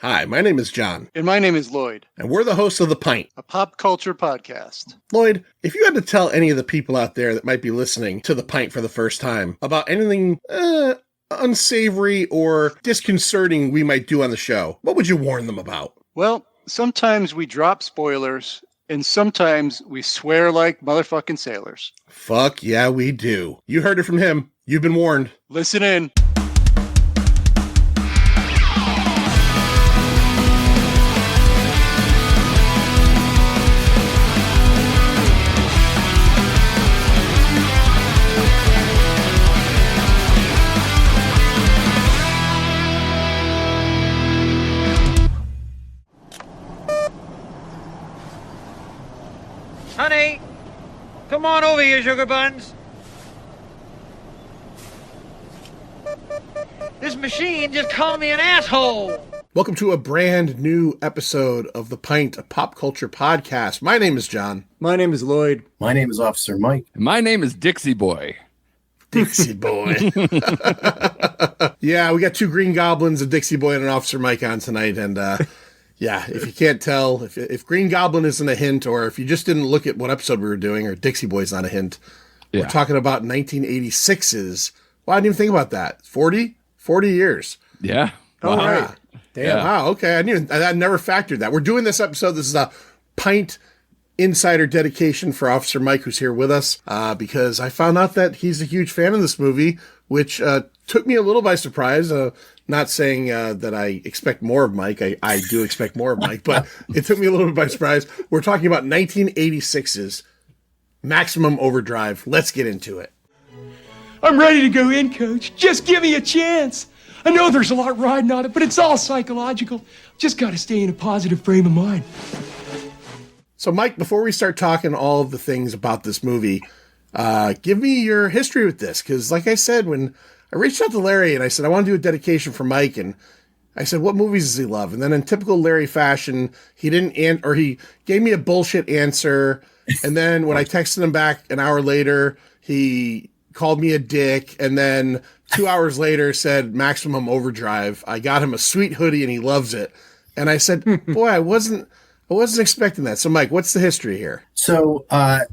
Hi, my name is John. And my name is Lloyd. And we're the hosts of The Pint, a pop culture podcast. Lloyd, if you had to tell any of the people out there that might be listening to The Pint for the first time about anything unsavory or disconcerting we might do on the show, what would you warn them about? Well, sometimes we drop spoilers, and sometimes we swear like motherfucking sailors. Fuck yeah, we do. You heard it from him. You've been warned. Listen in. Honey, come on over here, sugar buns. This machine just called me an asshole. Welcome to a brand new episode of The Pint, a pop culture podcast. My name is John. My name is Lloyd. My name is Officer Mike. And my name is Dixie Boy. Dixie Boy. Yeah, we got two Green Goblins, a Dixie Boy, and an Officer Mike on tonight, and yeah, if you can't tell, if Green Goblin isn't a hint, or if you just didn't look at what episode we were doing, or Dixie Boy's not a hint, We're talking about 1986's. Well, I didn't even think about that. 40 years. Yeah. Wow. All right. Damn. Yeah. Wow. Okay. I never factored that. We're doing this episode. This is a Pint Insider dedication for Officer Mike, who's here with us, because I found out that he's a huge fan of this movie, which took me a little by surprise. Not saying that I expect more of Mike. I do expect more of Mike, but it took me a little bit by surprise. We're talking about 1986's Maximum Overdrive. Let's get into it. I'm ready to go in, Coach. Just give me a chance. I know there's a lot riding on it, but it's all psychological. Just got to stay in a positive frame of mind. So, Mike, before we start talking all of the things about this movie, give me your history with this. Because, like I said, when I reached out to Larry and I said, I want to do a dedication for Mike, and I said, what movies does he love? And then in typical Larry fashion, he he gave me a bullshit answer. And then when I texted him back an hour later, he called me a dick. And then 2 hours later said Maximum Overdrive. I got him a sweet hoodie and he loves it. And I said, boy, I wasn't expecting that. So, Mike, what's the history here? So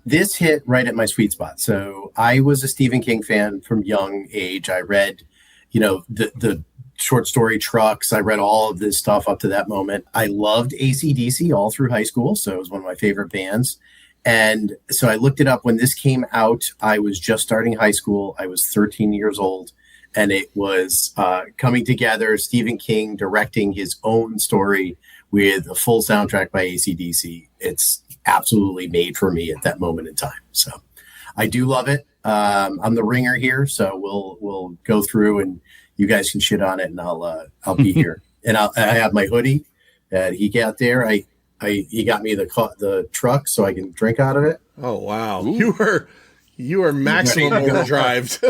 this hit right at my sweet spot. So I was a Stephen King fan from young age. I read, the short story Trucks. I read all of this stuff up to that moment. I loved AC/DC all through high school. So it was one of my favorite bands. And so I looked it up when this came out. I was just starting high school. I was 13 years old. And it was coming together, Stephen King directing his own story with a full soundtrack by AC/DC. It's absolutely made for me at that moment in time. So I do love it. I'm the ringer here, so we'll go through and you guys can shit on it, and I'll be here. And I have my hoodie that he got there. He got me the truck so I can drink out of it. Oh wow, ooh. You are Maximum Overdrive.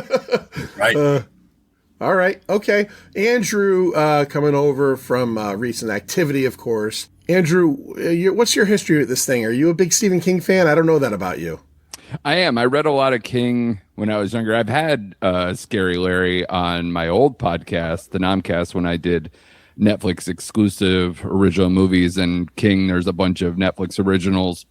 Right. All right. Okay. Andrew, coming over from recent activity, of course. Andrew, what's your history with this thing? Are you a big Stephen King fan? I don't know that about you. I am. I read a lot of King when I was younger. I've had Scary Larry on my old podcast, the Nomcast, when I did Netflix exclusive original movies, and King, there's a bunch of Netflix originals.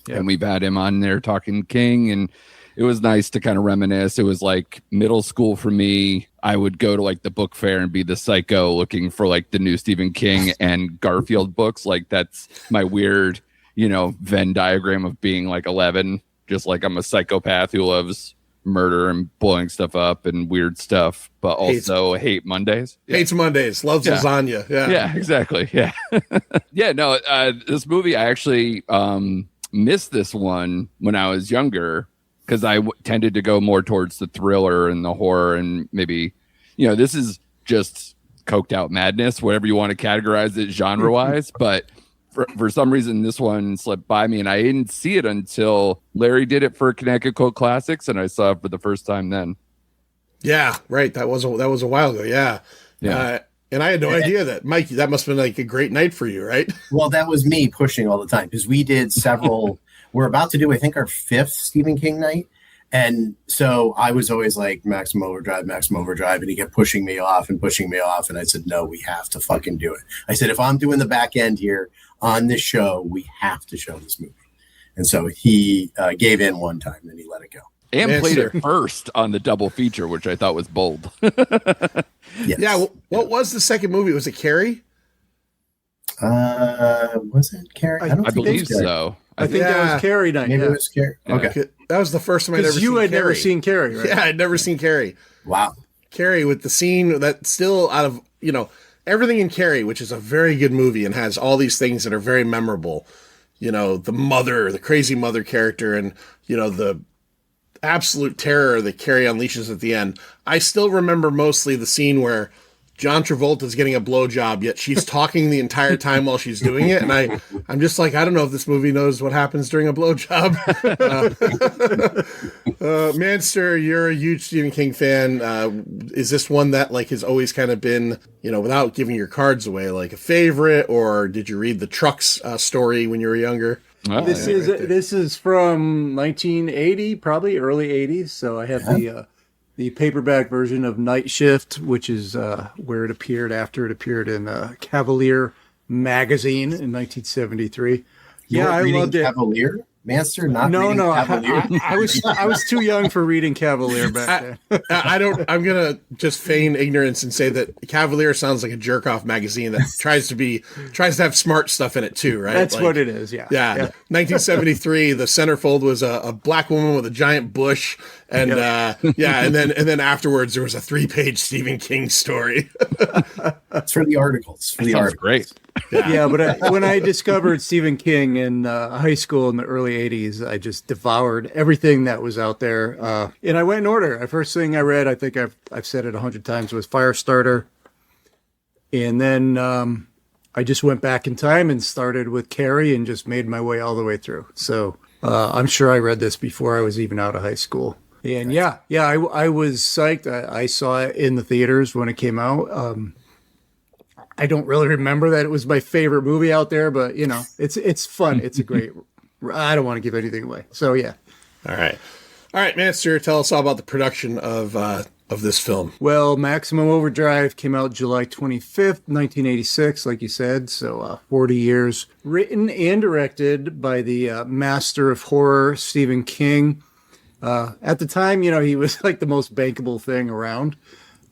Yep. And we've had him on there talking King, and it was nice to kind of reminisce. It was like middle school for me. I would go to like the book fair and be the psycho looking for like the new Stephen King and Garfield books. Like that's my weird, Venn diagram of being like 11. Just like I'm a psychopath who loves murder and blowing stuff up and weird stuff, but also hate Mondays. Yeah. Hates Mondays, loves lasagna. Yeah, exactly. Yeah. Yeah, no, this movie, I actually missed this one when I was younger, because I tended to go more towards the thriller and the horror, and maybe, this is just coked out madness, whatever you want to categorize it genre wise. But for some reason, this one slipped by me, and I didn't see it until Larry did it for Connecticut Cult Classics, and I saw it for the first time then. Yeah, right. That was a while ago. Yeah. Yeah. And I had no idea that, Mike, that must have been like a great night for you, right? Well, that was me pushing all the time, because we did several. We're about to do, I think, our 5th Stephen King night. And so I was always like, Maximum Overdrive. And he kept pushing me off. And I said, no, we have to fucking do it. I said, if I'm doing the back end here on this show, we have to show this movie. And so he gave in one time, then he let it go. And played it first on the double feature, which I thought was bold. Yes. Yeah. What was the second movie? Was it Carrie? Was it Carrie? I believe so. I think that was Carrie night. Maybe it was Carrie. Okay. That was the first time I'd ever Because seen you had Carrie. never seen Carrie, right? Yeah, I'd never seen Carrie. Wow. Carrie with the scene that still out of, everything in Carrie, which is a very good movie and has all these things that are very memorable. The crazy mother character and, the absolute terror that Carrie unleashes at the end. I still remember mostly the scene where John Travolta's getting a blowjob, yet she's talking the entire time while she's doing it. And I'm just like, I don't know if this movie knows what happens during a blowjob. Manster, you're a huge Stephen King fan. Is this one that has always kind of been, without giving your cards away, like a favorite, or did you read the Trucks story when you were younger? Oh, This is from 1980, probably early 80s. So I have the paperback version of Night Shift, which is where it appeared after it appeared in Cavalier magazine in 1973. I loved it. Cavalier? Master, not No, reading Cavalier? I was too young for reading Cavalier back then. I'm gonna just feign ignorance and say that Cavalier sounds like a jerk off magazine that tries to have smart stuff in it too, right? That's what it is. Yeah. 1973. The centerfold was a black woman with a giant bush, and and then afterwards there was a 3-page Stephen King story. It's for the articles. Sounds great. But when I discovered Stephen King in high school in the early 80s, I just devoured everything that was out there. And I went in order. The first thing I read, I think I've said it 100 times, was Firestarter. And then I just went back in time and started with Carrie and just made my way all the way through. So I'm sure I read this before I was even out of high school. And I was psyched. I saw it in the theaters when it came out. I don't really remember that it was my favorite movie out there, but it's fun. It's a great. I don't want to give anything away, so yeah. All right, Manster, tell us all about the production of this film. Well, Maximum Overdrive came out July 25th, 1986, like you said, so 40 years. Written and directed by the master of horror, Stephen King. At the time, he was like the most bankable thing around.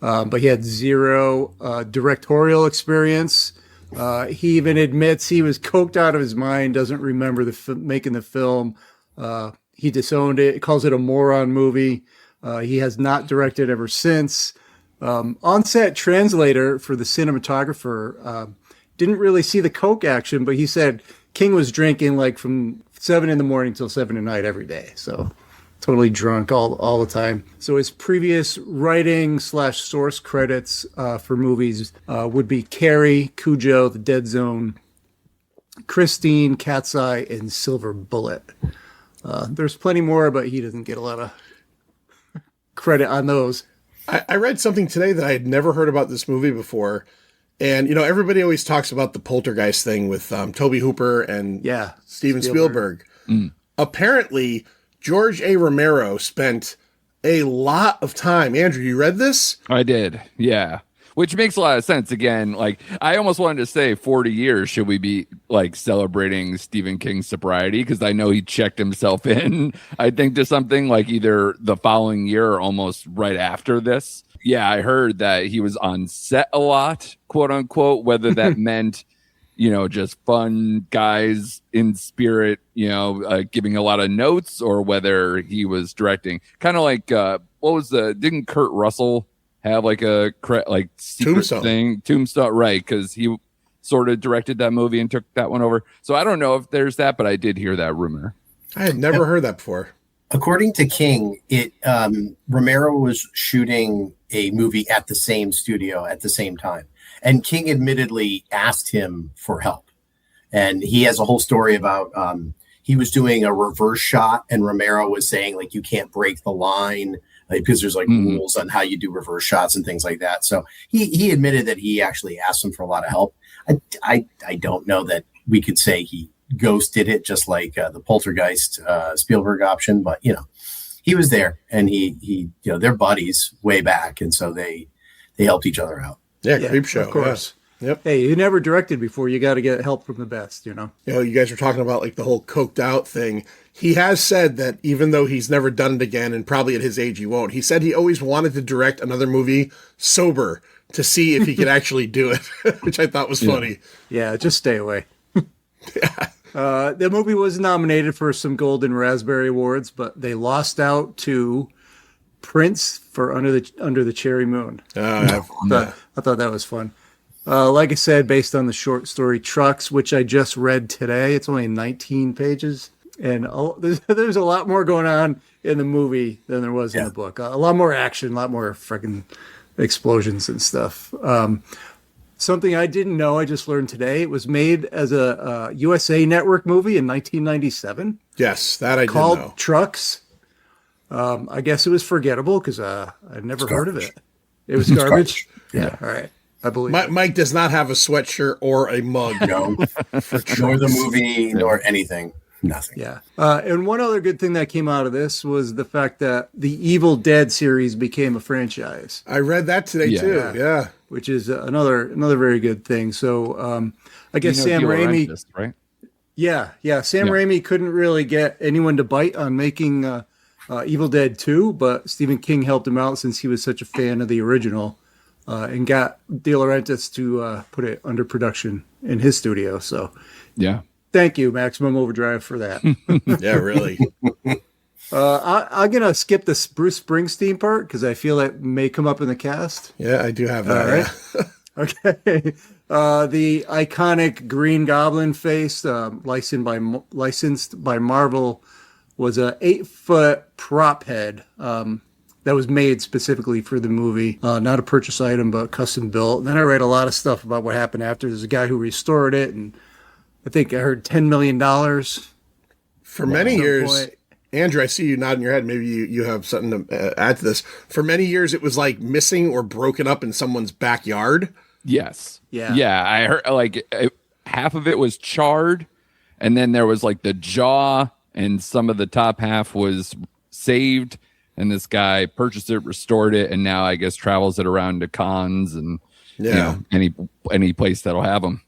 But he had zero directorial experience. He even admits he was coked out of his mind, doesn't remember making the film. He disowned it, calls it a moron movie. He has not directed ever since. On-set translator for the cinematographer didn't really see the coke action, but he said King was drinking from 7 a.m. till 7 p.m. every day. So totally drunk all the time. So his previous writing / source credits for movies would be Carrie, Cujo, The Dead Zone, Christine, Cat's Eye, and Silver Bullet. There's plenty more, but he doesn't get a lot of credit on those. I read something today that I had never heard about this movie before. And, everybody always talks about the Poltergeist thing with Tobe Hooper and Steven Spielberg. Apparently, George A. Romero spent a lot of time. Andrew, you read this? I did, yeah. Which makes a lot of sense. Again, I almost wanted to say 40 years. Should we be celebrating Stephen King's sobriety? Because I know he checked himself in, I think, to something either the following year or almost right after this. Yeah, I heard that he was on set a lot, quote unquote, whether that meant just fun guys in spirit, giving a lot of notes, or whether he was directing. Kind of didn't Kurt Russell have a secret Tombstone thing? Tombstone, right? Because he sort of directed that movie and took that one over. So I don't know if there's that, but I did hear that rumor. I had never heard that before. According to King, Romero was shooting a movie at the same studio at the same time. And King admittedly asked him for help. And he has a whole story about he was doing a reverse shot, and Romero was saying, you can't break the line because there's rules on how you do reverse shots and things like that. So he admitted that he actually asked him for a lot of help. I don't know that we could say he ghosted it, just like the Poltergeist Spielberg option, but he was there, and he they're buddies way back, and so they helped each other out. Yeah, Creep Show, of course. Yeah. Yep. Hey, you never directed before. You got to get help from the best, You guys were talking about like the whole coked out thing. He has said that even though he's never done it again, and probably at his age he won't, he said he always wanted to direct another movie sober to see if he could actually do it, which I thought was funny. Yeah, just stay away. The movie was nominated for some Golden Raspberry Awards, but they lost out to Prince for Under the Cherry Moon. I thought that was fun. Like I said, based on the short story Trucks, which I just read today. It's only 19 pages. And there's a lot more going on in the movie than there was in the book. A lot more action, a lot more freaking explosions and stuff. Something I didn't know, I just learned today. It was made as a USA Network movie in 1997. Yes, that I did know. Called Trucks. I guess it was forgettable because I'd never heard of it. It was garbage? Yeah, all right. I believe Mike does not have a sweatshirt or a mug. No, nor the movie, nor anything. Nothing. Yeah. And one other good thing that came out of this was the fact that the Evil Dead series became a franchise. I read that today too. Yeah. Which is another very good thing. So I guess Sam Raimi, right? Yeah. Sam Raimi couldn't really get anyone to bite on making Evil Dead 2, but Stephen King helped him out since he was such a fan of the original, and got De Laurentiis to put it under production in his studio. So yeah. Thank you, Maximum Overdrive, for that. Yeah, really. I'm going to skip this Bruce Springsteen part because I feel it may come up in the cast. Yeah, I do have that. All right. Okay. The iconic Green Goblin face, licensed by Marvel, was a 8-foot prop head that was made specifically for the movie. Not a purchase item, but custom built. And then I read a lot of stuff about what happened after. There's a guy who restored it, and I think I heard $10 million. For many years, Andrew, I see you nodding your head. Maybe you have something to add to this. For many years, it was like missing or broken up in someone's backyard. Yes. Yeah. Yeah. I heard half of it was charred, and then there was like the jaw, and some of the top half was saved. And this guy purchased it, restored it, and now I guess travels it around to cons and any place that'll have them.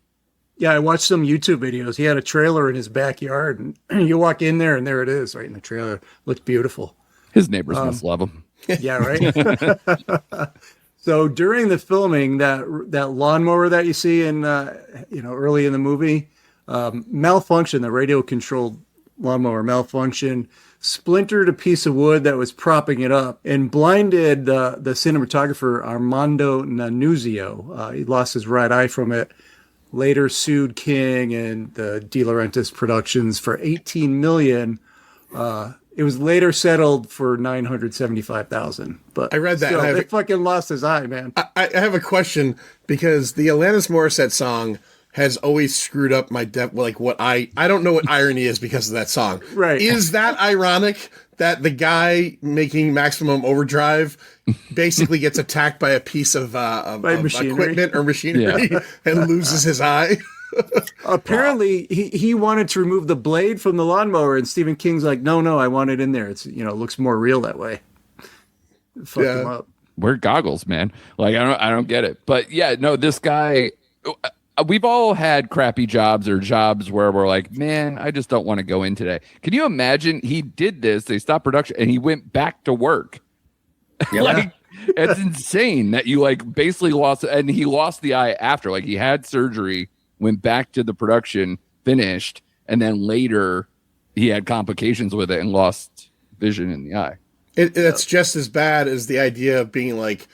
Yeah, I watched some YouTube videos. He had a trailer in his backyard, and you walk in there, and there it is, right in the trailer. Looked beautiful. His neighbors must love him. Yeah, right. So during the filming, that lawnmower that you see in early in the movie, malfunction. The radio-controlled lawnmower malfunction, splintered a piece of wood that was propping it up, and blinded the cinematographer Armando Nanuzio. He lost his right eye from it. Later sued King and the De Laurentiis Productions for $18 million. It was later settled for $975,000. But I read that. Still, they fucking lost his eye, man. I have a question because the Alanis Morissette song has always screwed up my I don't know what irony is because of that song. Right. Is that ironic that the guy making Maximum Overdrive basically gets attacked by a piece of equipment or machinery and loses his eye? Apparently, he wanted to remove the blade from the lawnmower, and Stephen King's like, no, I want it in there. It's it looks more real that way. Fucked him up. Wear goggles, man. Like I don't get it. But yeah, no, this guy. We've all had crappy jobs or jobs where we're like, man, I just don't want to go in today. Can you imagine he did this? They stopped production and he went back to work. Yeah. It's insane that you basically lost, and he lost the eye after. He had surgery, went back to the production, finished, and then later he had complications with it and lost vision in the eye. It's just as bad as the idea of being like,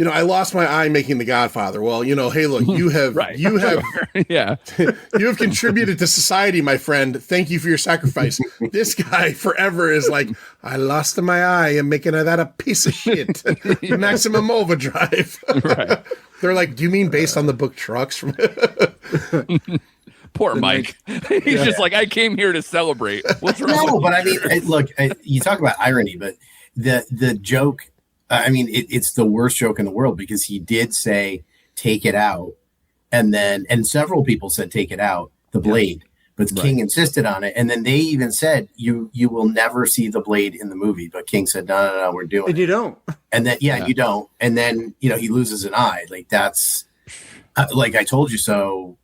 I lost my eye making The Godfather. Well, hey, look, you have you have contributed to society, my friend. Thank you for your sacrifice. This guy forever is like, I lost my eye and making that a piece of shit. Maximum Overdrive. Right. They're like, do you mean based on the book Trucks? Poor Mike. He's just like, I came here to celebrate. What's wrong? No, but I mean, look, you talk about irony, but the joke. It's the worst joke in the world because he did say, take it out. And several people said, take it out, the blade. but King insisted on it. And then they even said, you will never see the blade in the movie. But King said, no, we're doing it. And you don't. And then, you don't. And then, he loses an eye. Like, that's like, I told you so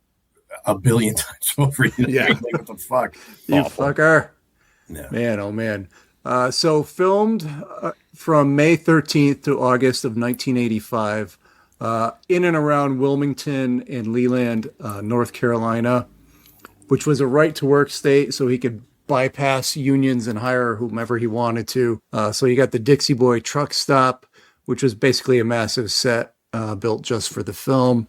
a billion times over. Yeah. Like, what the fuck? You Awful. fucker. No. Man, oh man. So filmed from May 13th to August of 1985 in and around Wilmington and Leland, North Carolina, which was a right-to-work state, so he could bypass unions and hire whomever he wanted to. So you got the Dixie Boy truck stop, which was basically a massive set built just for the film.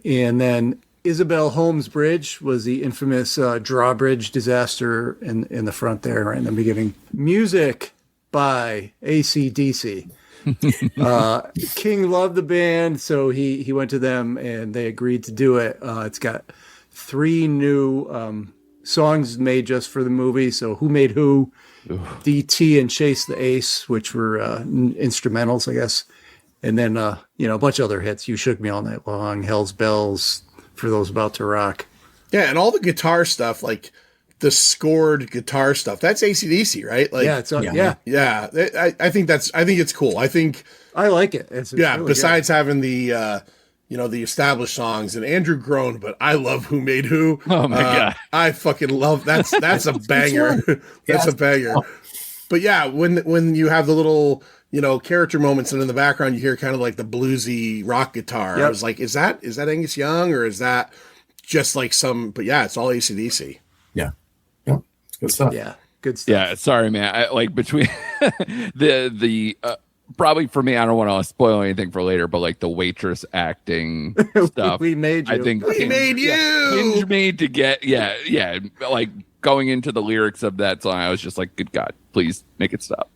And then Isabel Holmes Bridge was the infamous drawbridge disaster in the front there, right in the beginning. Music by AC/DC. King loved the band, so he went to them and they agreed to do it. It's got 3 new songs made just for the movie. So Who Made Who, DT and Chase the Ace, which were instrumentals, I guess. And then, a bunch of other hits. You Shook Me All Night Long, Hell's Bells, For Those About to Rock. Yeah, and all the guitar stuff, like the scored guitar stuff, that's AC/DC, right? Like, Yeah. I think it's cool. I think I like it. It's really besides having the the established songs, and Andrew groaned, but I love Who Made Who. Oh my God. I fucking love that's a banger. That's a banger. But yeah, when you have the little character moments, and in the background you hear kind of like the bluesy rock guitar. Yep. I was like, is that Angus Young, or is that just like some? But yeah, it's all AC/DC. Yeah. It's good stuff. Yeah, good stuff. Yeah, sorry, man. I, like between the probably for me, I don't want to spoil anything for later, but like the waitress acting stuff, We made you. I think We made you. Hinge me to get like going into the lyrics of that song. I was just like, good God, please make it stop.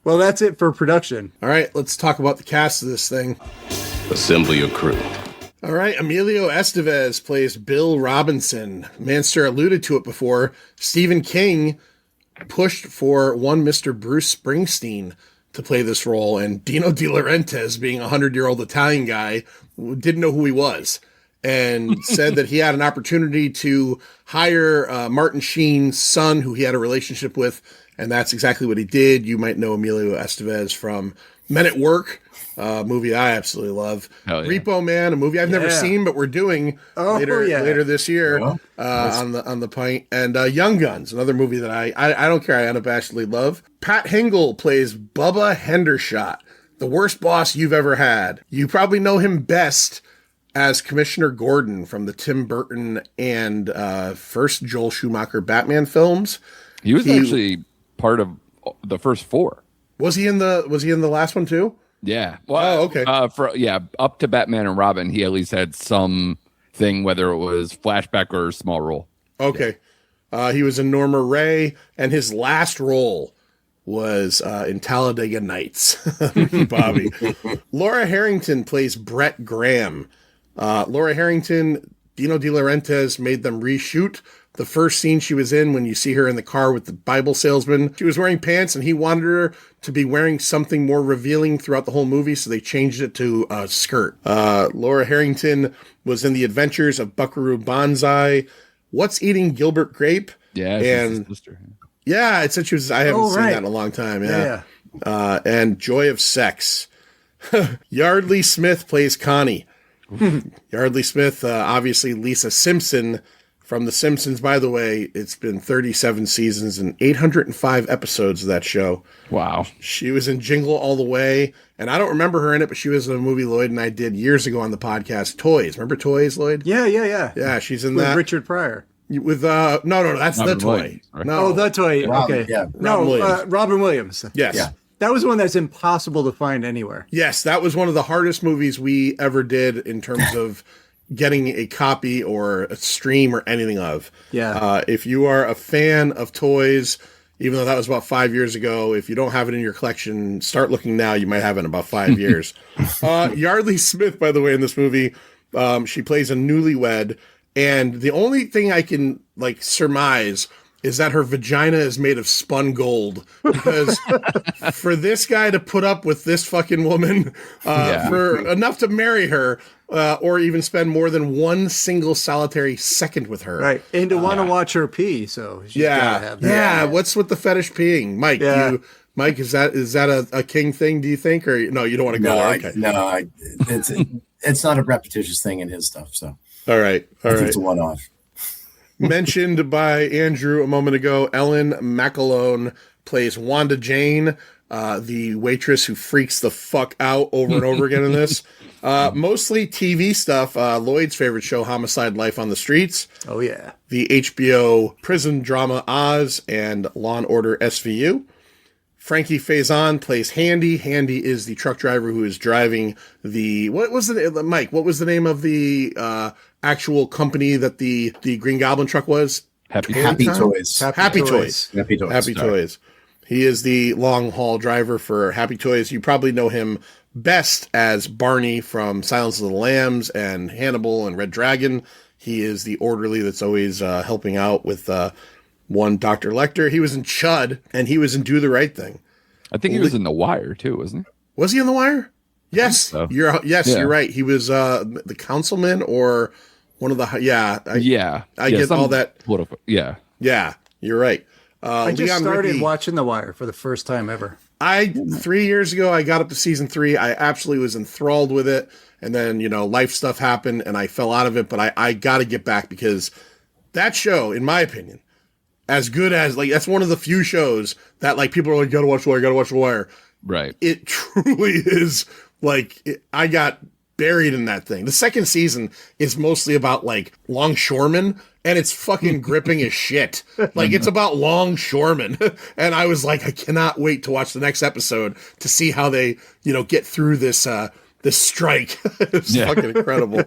Well, that's it for production. All right, let's talk about the cast of this thing. Assemble your crew. All right, Emilio Estevez plays Bill Robinson. Manster alluded to it before. Stephen King pushed for one Mr. Bruce Springsteen to play this role, and Dino De Laurentiis, being a 100-year-old Italian guy, didn't know who he was, and said that he had an opportunity to hire Martin Sheen's son, who he had a relationship with, and that's exactly what he did. You might know Emilio Estevez from Men at Work, movie I absolutely love. Hell yeah. Repo Man, a movie I've never seen, but we're doing later this year on the Pint. And Young Guns, another movie that I don't care, I unabashedly love. Pat Hingle plays Bubba Hendershot, the worst boss you've ever had. You probably know him best as Commissioner Gordon from the Tim Burton and first Joel Schumacher Batman films. He was actually part of the first 4. Was he in the last one too? Yeah. Well, okay. Up to Batman and Robin, he at least had some thing, whether it was flashback or small role. Okay. He was in Norma Ray, and his last role was in Talladega Nights. Bobby. Laura Harrington plays Brett Graham. Laura Harrington, Dino De Laurentiis made them reshoot the first scene she was in when you see her in the car with the Bible salesman. She was wearing pants, and he wanted her to be wearing something more revealing throughout the whole movie, so they changed it to a skirt. Laura Harrington was in The Adventures of Buckaroo Banzai, What's Eating Gilbert Grape? Yeah, and his sister. Yeah, it said she was. I haven't seen that in a long time. Yeah. And Joy of Sex. Yardley Smith plays Connie. Yardley Smith, obviously Lisa Simpson from The Simpsons. By the way, it's been 37 seasons and 805 episodes of that show. Wow. She was in Jingle All the Way, and I don't remember her in it, but she was in a movie Lloyd and I did years ago on the podcast, Toys. Remember Toys, Lloyd? Yeah. Yeah, she's in With that. Richard Pryor. With no, that's Robin The Toy. Williams, right? No, The Toy. Robin, Okay. yeah. No, Robin Williams. Yes. Yeah. That was one that's impossible to find anywhere. Yes, that was one of the hardest movies we ever did in terms of getting a copy or a stream or anything of. Yeah. If you are a fan of Toys, even though that was about 5 years ago, if you don't have it in your collection, start looking now. You might have it in about 5 years. Yardley Smith, by the way, in this movie, she plays a newlywed. And the only thing I can surmise is that her vagina is made of spun gold. Because for this guy to put up with this fucking woman for enough to marry her, or even spend more than one single solitary second with her. Right. And to want to watch her pee. So she's gotta have that. Yeah. What's with the fetish peeing? Mike, Mike, is that a king thing, do you think? Or no, you don't want to go there? Okay. It's not a repetitious thing in his stuff. So all right. It's a one-off. Mentioned by Andrew a moment ago, Ellen McAlone plays Wanda Jane, the waitress who freaks the fuck out over and over again in this. Mostly TV stuff. Lloyd's favorite show, Homicide: Life on the Streets. Oh, yeah. The HBO prison drama Oz and Law and Order SVU. Frankie Faison plays Handy. Handy is the truck driver who is driving the... Mike, what was the name of the actual company that the Green Goblin truck was? Happy Toys. Happy Toys. He is the long-haul driver for Happy Toys. You probably know him best as Barney from Silence of the Lambs and Hannibal and Red Dragon. He is the orderly that's always helping out with... one Dr. Lecter. He was in Chud, and he was in Do the Right Thing. I think he was in The Wire too, wasn't he? Was he in The Wire? Yes. So. You're right. He was the councilman or one of the I get all that. Yeah. Yeah, you're right. I just started watching The Wire for the first time ever. 3 years ago, I got up to season 3. I absolutely was enthralled with it. And then, life stuff happened and I fell out of it, but I got to get back because that show, in my opinion, as good as, that's one of the few shows that, people are like, gotta watch The Wire. Right. It truly is, I got buried in that thing. The second season is mostly about, longshoremen, and it's fucking gripping as shit. It's about longshoremen. And I was like, I cannot wait to watch the next episode to see how they, get through this strike. It's fucking incredible.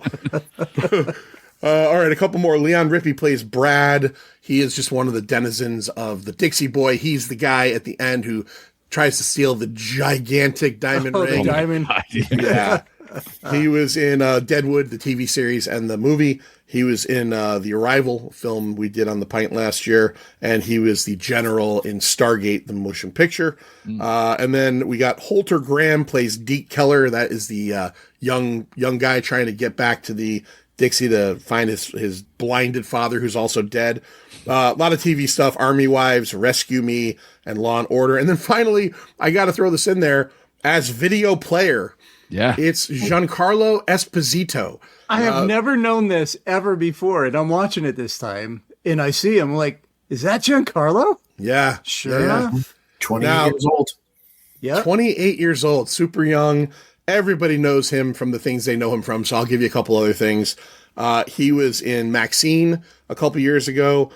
All right, a couple more. Leon Rippey plays Brad. He is just one of the denizens of the Dixie Boy. He's the guy at the end who tries to steal the gigantic diamond ring. The diamond. Yeah. He was in Deadwood, the TV series, and the movie. He was in the Arrival film we did on the Pint last year, and he was the general in Stargate, the motion picture. And then we got Holter Graham plays Deke Keller. That is the young guy trying to get back to the Dixie to find his blinded father, who's also dead. A lot of TV stuff, Army Wives, Rescue Me, and Law and Order. And then finally, I got to throw this in there, as video player. Yeah. It's Giancarlo Esposito. I have never known this ever before, and I'm watching it this time, and I see him like, is that Giancarlo? Yeah. Sure. Yeah. 28 years old. Yeah. 28 years old, super young. Everybody knows him from the things they know him from, so I'll give you a couple other things. He was in Maxine a couple years ago.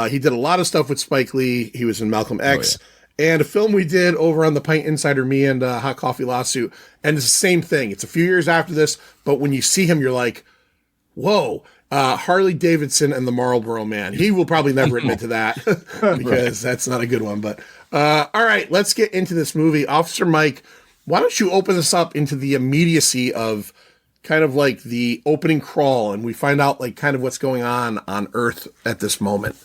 He did a lot of stuff with Spike Lee. He was in Malcolm X. And a film we did over on the Pint Insider, me and Hot Coffee Lawsuit. And it's the same thing. It's a few years after this, but when you see him, you're like, whoa. Harley Davidson and the Marlboro Man. He will probably never admit to that because that's not a good one. But all right, let's get into this movie. Officer Mike, why don't you open this up into the immediacy of kind of like the opening crawl, and we find out kind of what's going on Earth at this moment.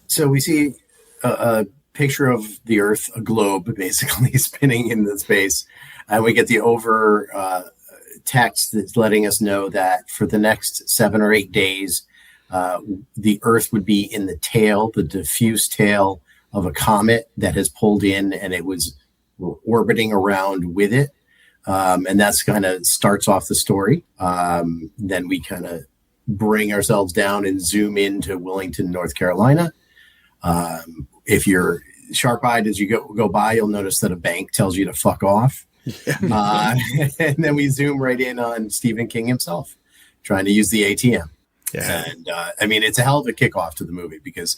So we see a picture of the Earth, a globe basically spinning in the space, and we get the text that's letting us know that for the next 7 or 8 days, the Earth would be in the tail, the diffuse tail of a comet that has pulled in, and it was orbiting around with it. And that's kind of starts off the story. Then we kind of bring ourselves down and zoom into Willington, North Carolina. If you're sharp-eyed as you go by, you'll notice that a bank tells you to fuck off. Yeah. And then we zoom right in on Stephen King himself trying to use the ATM. Yeah. And I mean, it's a hell of a kickoff to the movie because,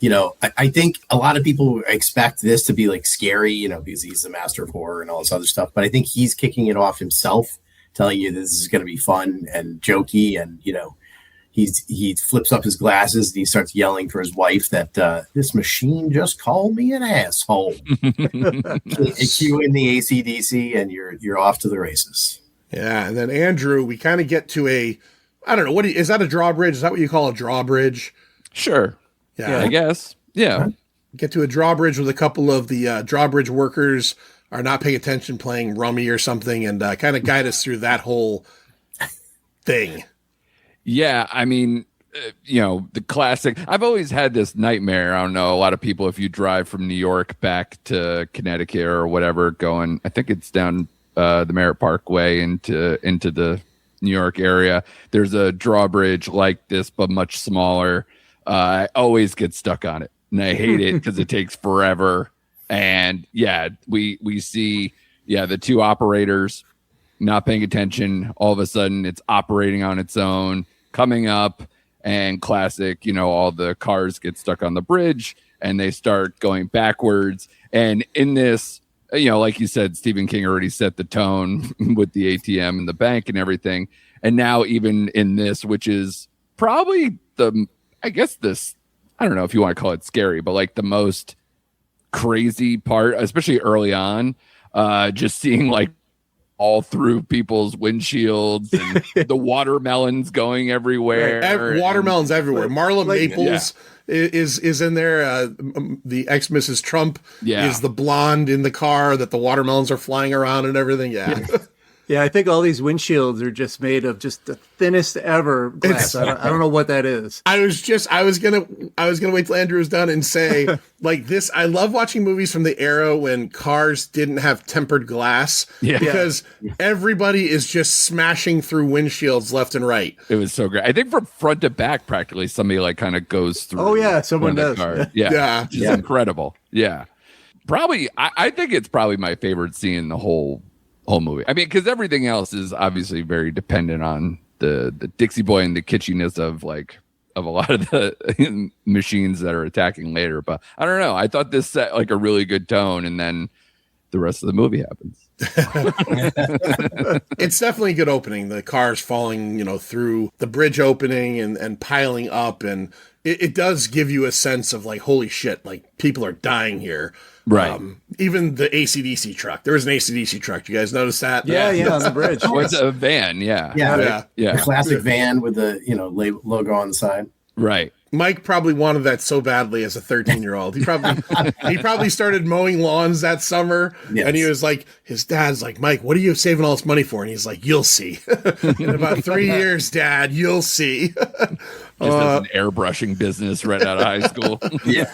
I think a lot of people expect this to be scary, because he's the master of horror and all this other stuff. But I think he's kicking it off himself, telling you this is going to be fun and jokey. And, he flips up his glasses and he starts yelling for his wife that this machine just called me an asshole. Cue in the AC/DC and you're off to the races. Yeah. And then Andrew, we kind of get to I don't know, is that a drawbridge? Is that what you call a drawbridge? Sure. Yeah. I guess. Yeah. Get to a drawbridge with a couple of the drawbridge workers are not paying attention, playing rummy or something, and kind of guide us through that whole thing. Yeah, I mean, the classic. I've always had this nightmare. I don't know, a lot of people, if you drive from New York back to Connecticut or whatever, going, I think it's down the Merritt Parkway into the New York area. There's a drawbridge like this, but much smaller. I always get stuck on it, and I hate it because it takes forever. And yeah, we see the two operators not paying attention. All of a sudden, it's operating on its own, coming up, and classic. All the cars get stuck on the bridge, and they start going backwards. And in this, like you said, Stephen King already set the tone with the ATM and the bank and everything. And now even in this, which is probably I don't know if you want to call it scary, but like the most crazy part, especially early on, just seeing like all through people's windshields and the watermelons going everywhere. Right. Watermelons everywhere. Marla Maples is in there. The ex Mrs. Trump is the blonde in the car that the watermelons are flying around and everything. Yeah. Yeah, I think all these windshields are just made of just the thinnest ever glass. I don't know what that is. I was gonna wait till Andrew was done and say like this. I love watching movies from the era when cars didn't have tempered glass because everybody is just smashing through windshields left and right. It was so great. I think from front to back, practically somebody like kind of goes through. Oh yeah, someone does. Yeah, which is incredible. Yeah, probably. I think it's probably my favorite scene in the whole movie. I mean, because everything else is obviously very dependent on the Dixie Boy and the kitschiness of a lot of the machines that are attacking later. But I don't know. I thought this set like a really good tone, and then the rest of the movie happens. It's definitely a good opening. The cars falling, through the bridge opening and piling up, and it does give you a sense of like, holy shit, like people are dying here. Right. Even the AC/DC truck. There was an AC/DC truck. Do you guys notice that? Yeah, on the bridge. Oh, it's a van. Yeah. The classic van with the logo on the side. Right. Mike probably wanted that so badly as a 13-year-old. He probably started mowing lawns that summer, and he was like, his dad's like, Mike, what are you saving all this money for? And he's like, you'll see. In about 3 years, Dad, you'll see. Just as an airbrushing business right out of high school. Yeah.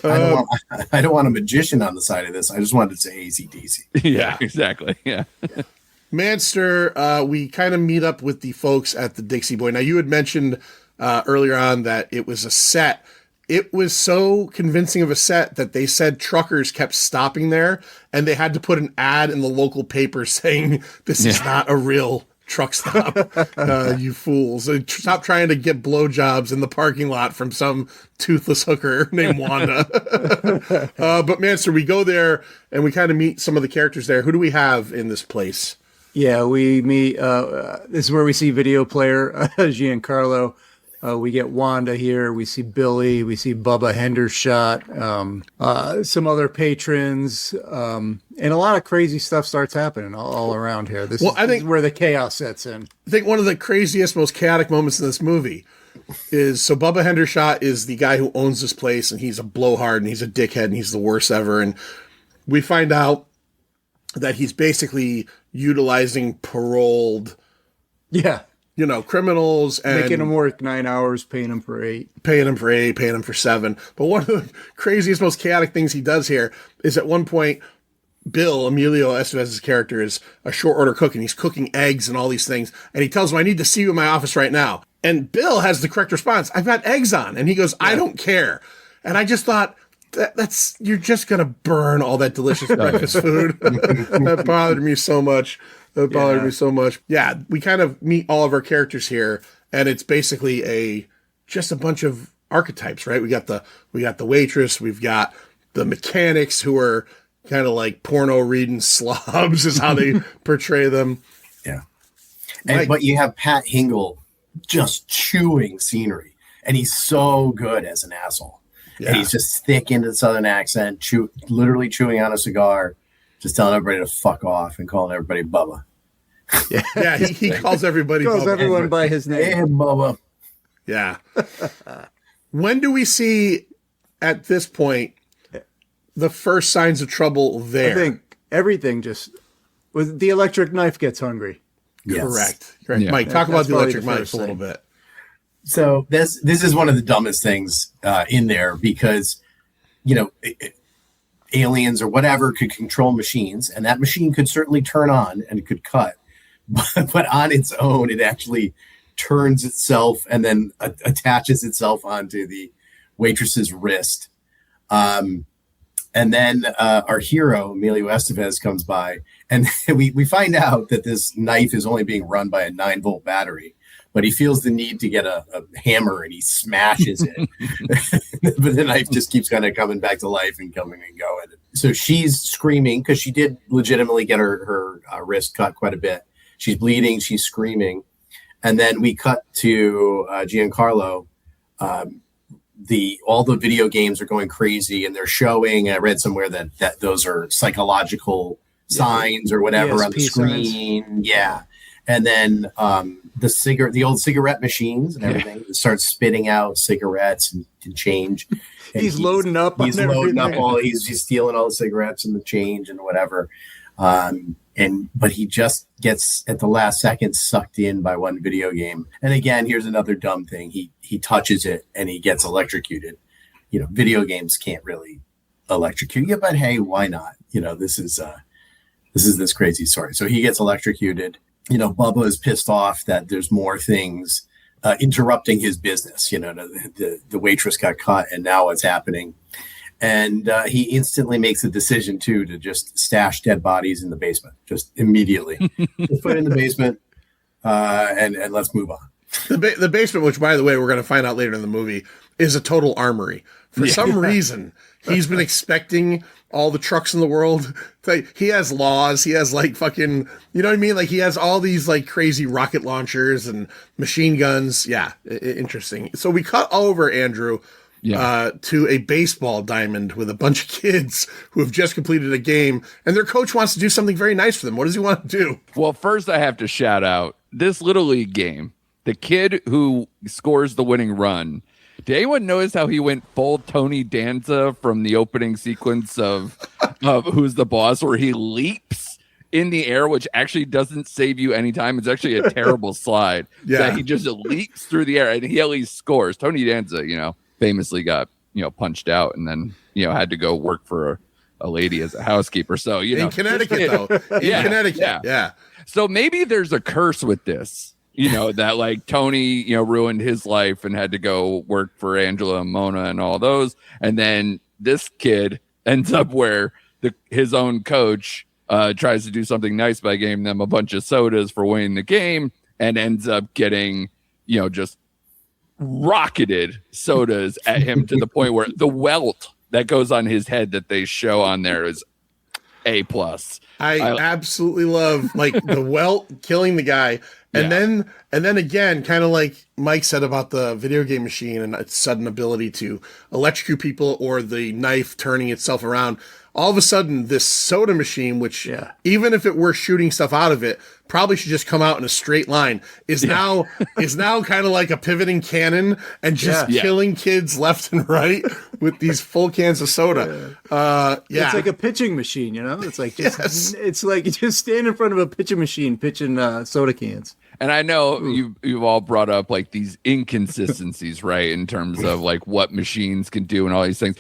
I don't want a magician on the side of this. I just wanted to say AC/DC. Yeah, exactly. Yeah. Manster, we kind of meet up with the folks at the Dixie Boy. Now, you had mentioned earlier on that it was a set. It was so convincing of a set that they said truckers kept stopping there, and they had to put an ad in the local paper saying, this is not a real truck stop, you fools. Stop trying to get blowjobs in the parking lot from some toothless hooker named Wanda. But Manster, we go there, and we kind of meet some of the characters there. Who do we have in this place? Yeah, we meet, this is where we see video player Giancarlo. We get Wanda here. We see Billy. We see Bubba Hendershot. Some other patrons. And a lot of crazy stuff starts happening all around here. This is where the chaos sets in. I think one of the craziest, most chaotic moments in this movie is, so Bubba Hendershot is the guy who owns this place, and he's a blowhard, and he's a dickhead, and he's the worst ever. And we find out that he's basically utilizing paroled criminals and making them work 9 hours, paying them for 8. Paying them for 7. But one of the craziest, most chaotic things he does here is at one point, Emilio Estevez's character, is a short order cook, and he's cooking eggs and all these things. And he tells him, I need to see you in my office right now. And Bill has the correct response. I've got eggs on. And he goes, I don't care. And I just thought, you're just going to burn all that delicious breakfast food. That bothered me so much. Yeah, we kind of meet all of our characters here, and it's basically just a bunch of archetypes, right? We got the waitress, we've got the mechanics who are kind of like porno reading slobs is how they portray them. Yeah. But you have Pat Hingle just chewing scenery, and he's so good as an asshole. Yeah. And he's just thick into the Southern accent, literally chewing on a cigar, just telling everybody to fuck off and calling everybody Bubba. Yeah, he calls everybody Bubba. Everyone by his name. Hey, Bubba. Yeah. When do we see at this point, the first signs of trouble there. I think everything just with the electric knife gets hungry. Yes. Correct. Yeah. Mike, talk about That's the probably electric the knife first a little thing. bit. So this is one of the dumbest things in there because, aliens or whatever could control machines, and that machine could certainly turn on and it could cut. But on its own, it actually turns itself and then attaches itself onto the waitress's wrist. And then our hero, Emilio Estevez, comes by, and we find out that this knife is only being run by a 9-volt battery. But he feels the need to get a hammer and he smashes it. But the knife just keeps kind of coming back to life and coming and going. So she's screaming because she did legitimately get her wrist cut quite a bit. She's bleeding. She's screaming. And then we cut to Giancarlo. All the video games are going crazy and they're showing. I read somewhere that those are psychological signs or whatever on the ESP screen. Signs. Yeah. And then the old cigarette machines and everything start spitting out cigarettes and change. And He's loading up. He's on loading up everything. he's stealing all the cigarettes and the change and whatever. But he just gets at the last second sucked in by one video game. And again, here's another dumb thing. He touches it and he gets electrocuted. Video games can't really electrocute you, but hey, why not? This is this crazy story. So he gets electrocuted. Bubba is pissed off that there's more things interrupting his business. The waitress got cut and now what's happening. And he instantly makes a decision, too, to just stash dead bodies in the basement, just immediately. Just put it in the basement and let's move on. The basement, which, by the way, we're going to find out later in the movie, is a total armory. For some reason, he's been expecting all the trucks in the world. He has laws. He has fucking, you know what I mean? He has all these crazy rocket launchers and machine guns. Yeah, interesting. So we cut over, Andrew, to a baseball diamond with a bunch of kids who have just completed a game, and their coach wants to do something very nice for them. What does he want to do? Well, first I have to shout out this Little League game. The kid who scores the winning run. Did anyone notice how he went full Tony Danza from the opening sequence of Who's the Boss, where he leaps in the air, which actually doesn't save you any time. It's actually a terrible slide. Yeah. That he just leaps through the air and he at least scores. Tony Danza, famously got, punched out and then, had to go work for a lady as a housekeeper. So, in Connecticut, though. In Connecticut. Yeah. So maybe there's a curse with this. That Tony, ruined his life and had to go work for Angela and Mona and all those. And then this kid ends up where his own coach tries to do something nice by giving them a bunch of sodas for winning the game and ends up getting, just rocketed sodas at him to the point where the welt that goes on his head that they show on there is A+. I absolutely love the welt killing the guy. And then again, kind of like Mike said about the video game machine and its sudden ability to electrocute people or the knife turning itself around. All of a sudden, this soda machine, which even if it were shooting stuff out of it, probably should just come out in a straight line, is now kind of like a pivoting cannon and just killing kids left and right with these full cans of soda. It's like a pitching machine, It's like it's like you just stand in front of a pitching machine pitching soda cans. And I know you've all brought up these inconsistencies, right, in terms of what machines can do and all these things.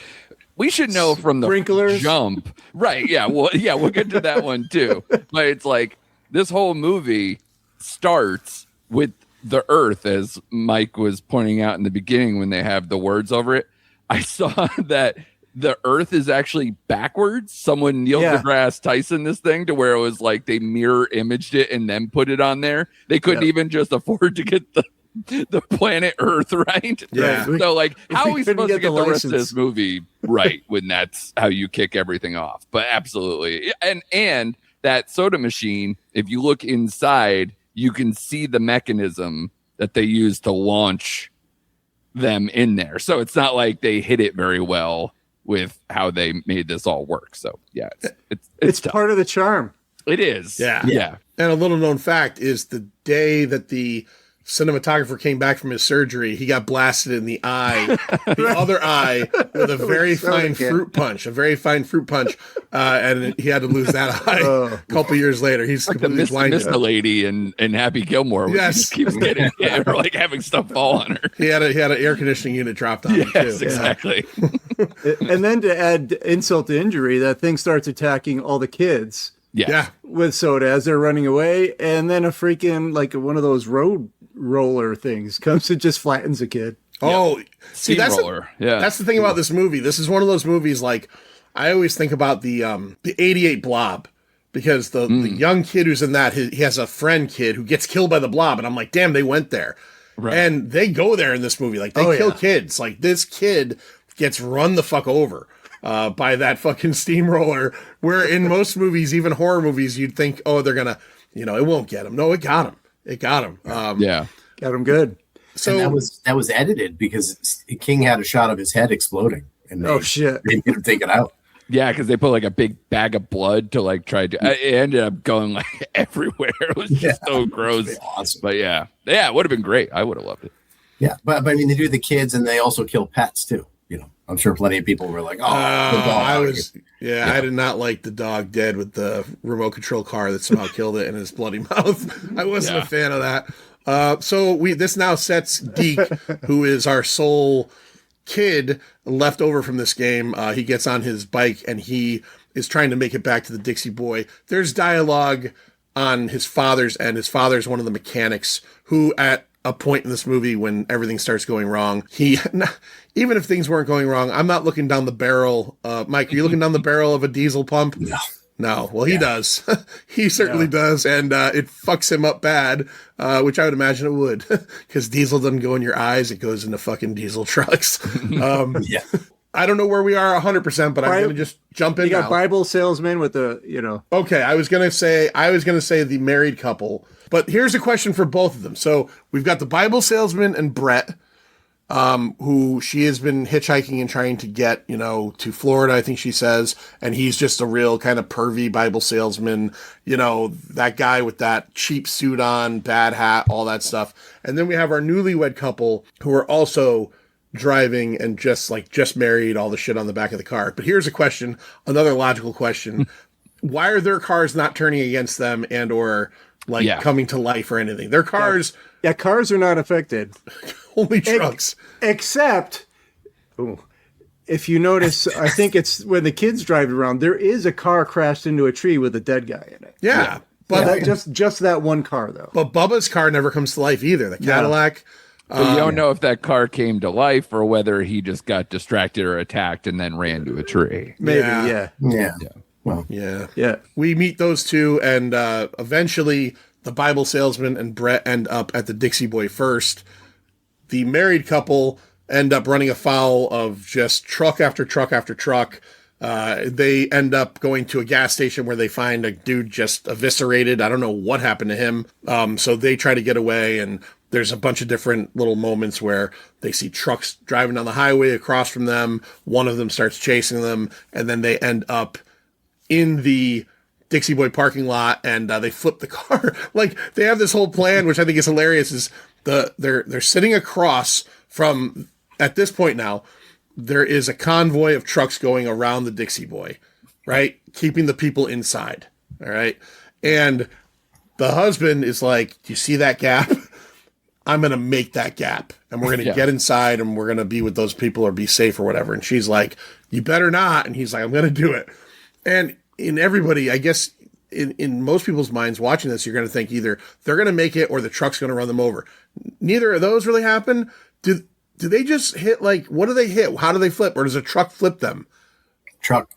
We should know from the sprinklers jump, right? Yeah, well, we'll get to that one too. But it's this whole movie starts with the Earth, as Mike was pointing out in the beginning when they have the words over it. I saw that the Earth is actually backwards. Someone Neil deGrasse Tyson this thing to where it was they mirror imaged it and then put it on there. They couldn't even just afford to get the planet Earth right. Yeah. So how are we supposed to get the rest of license. this movie right when that's how you kick everything off? But absolutely. And that soda machine, if you look inside, you can see the mechanism that they use to launch them in there. So it's not like they hit it very well with how they made this all work. So yeah, it's tough. part of the charm. It is. Yeah. And a little known fact is the day that the cinematographer came back from his surgery, he got blasted in the eye, the other eye, with a very fine fruit punch, and he had to lose that eye a couple years later. He's like the Mr. Lady in Happy Gilmore. Yes. She just keeps getting hit or like having stuff fall on her. He had an air conditioning unit dropped on him, too. Exactly. And then to add insult to injury, that thing starts attacking all the kids. Yeah. With soda as they're running away, and then a freaking like one of those road roller things comes and just flattens a kid. Oh, see, that's the thing about this movie. This is one of those movies, like, I always think about the 88 Blob, because the young kid who's in that, he has a friend kid who gets killed by the blob, and I'm like, damn, they went there. Right. And they go there in this movie. Like, they kill kids. Like, this kid gets run the fuck over by that fucking steamroller, where in most movies, even horror movies, you'd think, oh, they're gonna, it won't get him. No, it got him. Got him good. So and that was edited because King had a shot of his head exploding, and they didn't get him taken out. Yeah, because they put like a big bag of blood to like try to. It ended up going like everywhere. It was just so gross. Awesome. But yeah, it would have been great. I would have loved it. Yeah, but I mean, they do the kids, and they also kill pets too. I'm sure plenty of people were like, "Oh, the dog." I did not like the dog dead with the remote control car that somehow killed it in his bloody mouth. I wasn't a fan of that. So this now sets Deke, who is our sole kid left over from this game. He gets on his bike and he is trying to make it back to the Dixie Boy. There's dialogue on his father's end. His father's one of the mechanics who, at a point in this movie when everything starts going wrong, even if things weren't going wrong, I'm not looking down the barrel. Mike, are you looking down the barrel of a diesel pump? No. Well, he does. He certainly does. And it fucks him up bad, which I would imagine it would, because diesel doesn't go in your eyes. It goes into fucking diesel trucks. I don't know where we are 100%, but I'm going to just jump in. You got Bible salesman with the, Okay, I was going to say the married couple, but here's a question for both of them. So we've got the Bible salesman and Brett, who she has been hitchhiking and trying to get, to Florida, I think she says, and he's just a real kind of pervy Bible salesman, that guy with that cheap suit on, bad hat, all that stuff. And then we have our newlywed couple who are also driving and just married, all the shit on the back of the car. But here's a question, another logical question. Why are their cars not turning against them and or coming to life or anything? Their cars... Yeah, cars are not affected. Only trucks. Except, if you notice, I think it's when the kids drive around, there is a car crashed into a tree with a dead guy in it. Yeah. But just that one car, though. But Bubba's car never comes to life either. The Cadillac... So you don't know if that car came to life or whether he just got distracted or attacked and then ran to a tree. Maybe, yeah. Well, yeah. We meet those two, and eventually the Bible salesman and Brett end up at the Dixie Boy first. The married couple end up running afoul of just truck after truck after truck. They end up going to a gas station where they find a dude just eviscerated. I don't know what happened to him. So they try to get away, and there's a bunch of different little moments where they see trucks driving down the highway across from them. One of them starts chasing them, and then they end up in the Dixie Boy parking lot, and they flip the car. They have this whole plan, which I think is hilarious, is they're sitting across from, at this point now, there is a convoy of trucks going around the Dixie Boy, right? Keeping the people inside, all right? And the husband is like, do you see that gap? I'm going to make that gap, and we're going to get inside, and we're going to be with those people or be safe or whatever. And she's like, you better not. And he's like, I'm going to do it. And in everybody, I guess, in most people's minds watching this, you're going to think either they're going to make it or the truck's going to run them over. Neither of those really happen. Do they just hit, what do they hit? How do they flip? Or does a truck flip them?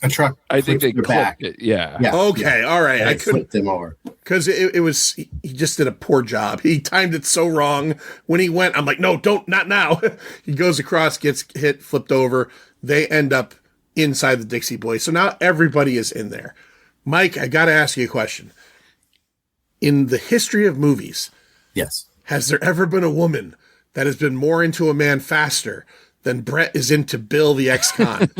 A truck. I think they clipped it. Yeah. Okay. All right. I couldn't flip them over because it was, he just did a poor job. He timed it so wrong. When he went, I'm like, no, not now. He goes across, gets hit, flipped over. They end up inside the Dixie Boy. So now everybody is in there. Mike, I got to ask you a question. In the history of movies, yes, has there ever been a woman that has been more into a man faster than Brett is into Bill the ex-con?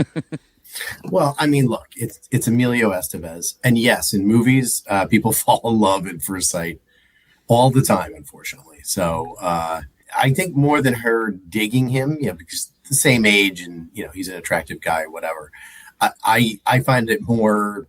Well, I mean, look, it's Emilio Estevez. And yes, in movies, people fall in love at first sight. all the time, unfortunately. So I think more than her digging him, because the same age and, he's an attractive guy, whatever. I find it more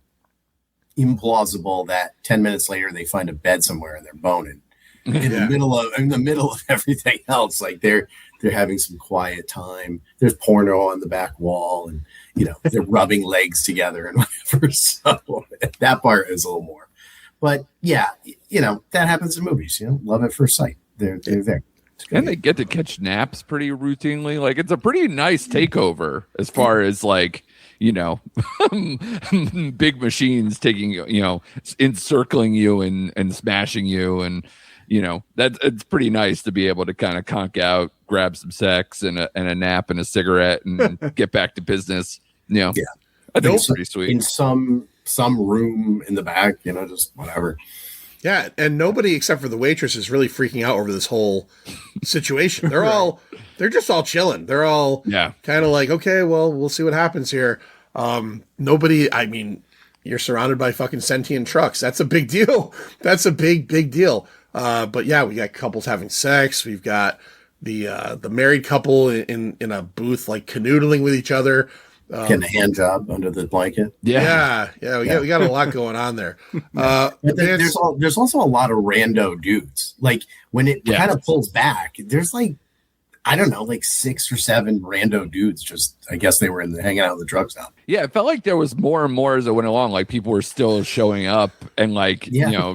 implausible that 10 minutes later they find a bed somewhere and they're boning in the middle of everything else. Like they're having some quiet time. There's porno on the back wall, and they're rubbing legs together and whatever. So that part is a little more. But yeah, that happens in movies. Love at first sight. They're there. And they get to catch naps pretty routinely. Like, it's a pretty nice takeover as far as like, big machines taking, encircling you and smashing you. And, that it's pretty nice to be able to kind of conk out, grab some sex and a nap and a cigarette and get back to business. Yeah. I think it's pretty sweet. In some room in the back, just whatever. Yeah, and nobody except for the waitress is really freaking out over this whole situation. They're just all chilling. They're all kind of like, okay, well, we'll see what happens here. Nobody, I mean, you're surrounded by fucking sentient trucks. That's a big deal. That's a big deal. But yeah, we got couples having sex. We've got the married couple in a booth, like canoodling with each other. Getting a hand job under the blanket. We got a lot going on there. There's also a lot of rando dudes. Like when it kind of pulls back, there's like, I don't know, like 6 or 7 rando dudes. Just, I guess they were hanging out in the drug stop. Yeah, it felt like there was more and more as it went along. Like people were still showing up and like,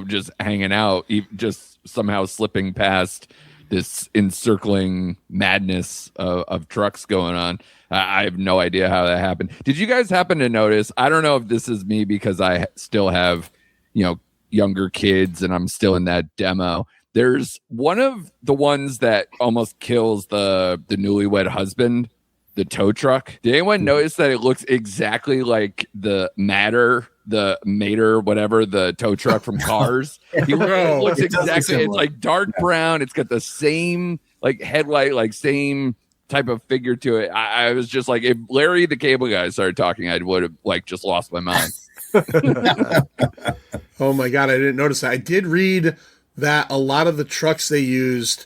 just hanging out, just somehow slipping past this encircling madness of trucks going on. I have no idea how that happened. Did you guys happen to notice? I don't know if this is me because I still have, younger kids and I'm still in that demo. There's one of the ones that almost kills the newlywed husband, the tow truck. Did anyone notice that it looks exactly like the Mater, whatever, the tow truck from Cars? It looks exactly. It's like dark brown. It's got the same like headlight, like same type of figure to it. I was just like, if Larry the Cable Guy started talking, I would have like just lost my mind. Oh my God, I didn't notice that. I did read that a lot of the trucks they used,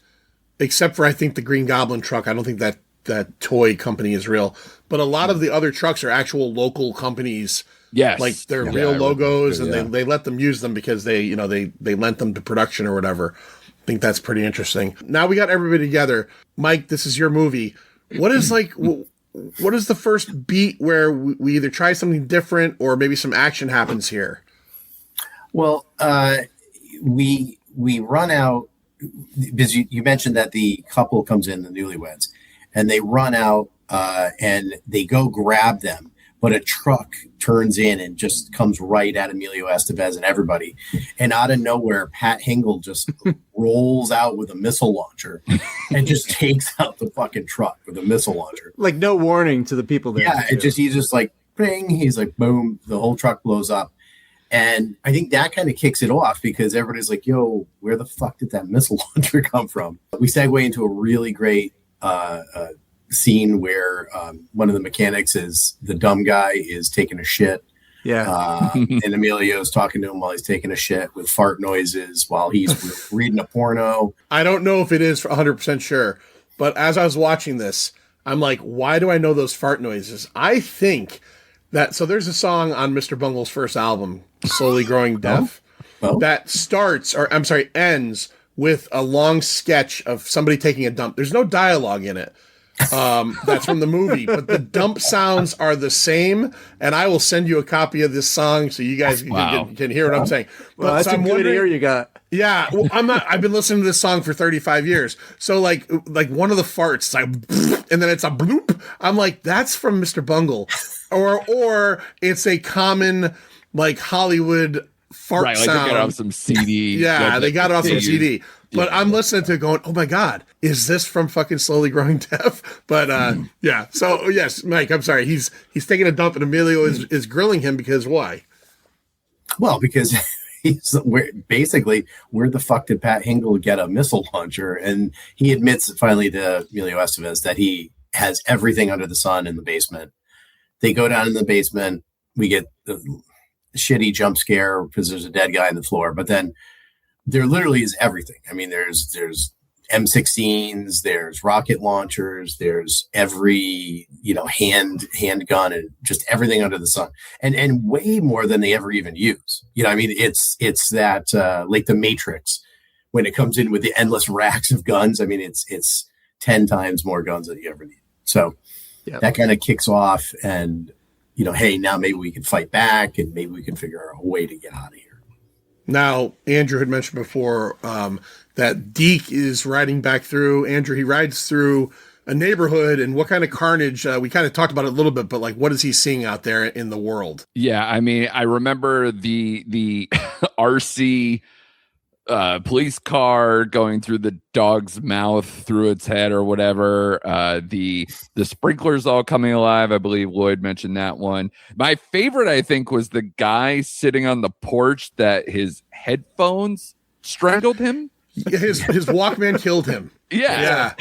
except for I think the Green Goblin truck, I don't think that toy company is real, but a lot of the other trucks are actual local companies. Yes, like they're real logos, and they let them use them because they lent them to production or whatever. I think that's pretty interesting. Now we got everybody together. Mike, this is your movie. What is the first beat where we either try something different or maybe some action happens here? Well, we run out because you mentioned that the couple comes in, the newlyweds, and they run out and they go grab them. But a truck turns in and just comes right at Emilio Estevez and everybody. And out of nowhere, Pat Hingle just rolls out with a missile launcher and just takes out the fucking truck with a missile launcher. Like no warning to the people there. Yeah, he's just like, bing. He's like, boom. The whole truck blows up. And I think that kind of kicks it off because everybody's like, yo, where the fuck did that missile launcher come from? We segue into a really great scene where one of the mechanics is the dumb guy is taking a shit. Yeah. And Emilio's talking to him while he's taking a shit with fart noises while he's reading a porno. I don't know if it is 100% sure, but as I was watching this, I'm like, why do I know those fart noises? I think that, so there's a song on Mr. Bungle's first album, Slowly Growing Deaf, that ends with a long sketch of somebody taking a dump. There's no dialogue in it. That's from the movie, but the dump sounds are the same, and I will send you a copy of this song so you guys can hear what I'm saying. But well, that's so a good ear you got. Yeah, well, I've been listening to this song for 35 years, so like one of the farts, like, and then it's a bloop. I'm like, that's from Mr. Bungle, or it's a common like Hollywood fart sound. Like they got it off some CD. Yeah, they got it off some CD. But I'm listening to it going, oh my God, is this from fucking Slowly Growing Deaf? But yeah. So yes, Mike, I'm sorry. He's taking a dump and Emilio is grilling him because why? Well, because where the fuck did Pat Hingle get a missile launcher? And he admits finally to Emilio Estevez that he has everything under the sun in the basement. They go down in the basement. We get the shitty jump scare because there's a dead guy on the floor. But then there literally is everything. I mean, there's M16s, there's rocket launchers, there's every, handgun and just everything under the sun, and way more than they ever even use. I mean, it's that like the Matrix when it comes in with the endless racks of guns. I mean, it's 10 times more guns than you ever need. So that kind of kicks off, and hey, now maybe we can fight back, and maybe we can figure out a way to get out of here. Now, Andrew had mentioned before that Deke is riding back through. Andrew, he rides through a neighborhood, and what kind of carnage? We kind of talked about it a little bit, but like, what is he seeing out there in the world? Yeah, I mean, I remember the RC police car going through the dog's mouth through its head or whatever. The sprinklers all coming alive. I believe Lloyd mentioned that one. My favorite, I think, was the guy sitting on the porch that his headphones strangled him. His Walkman killed him. Yeah.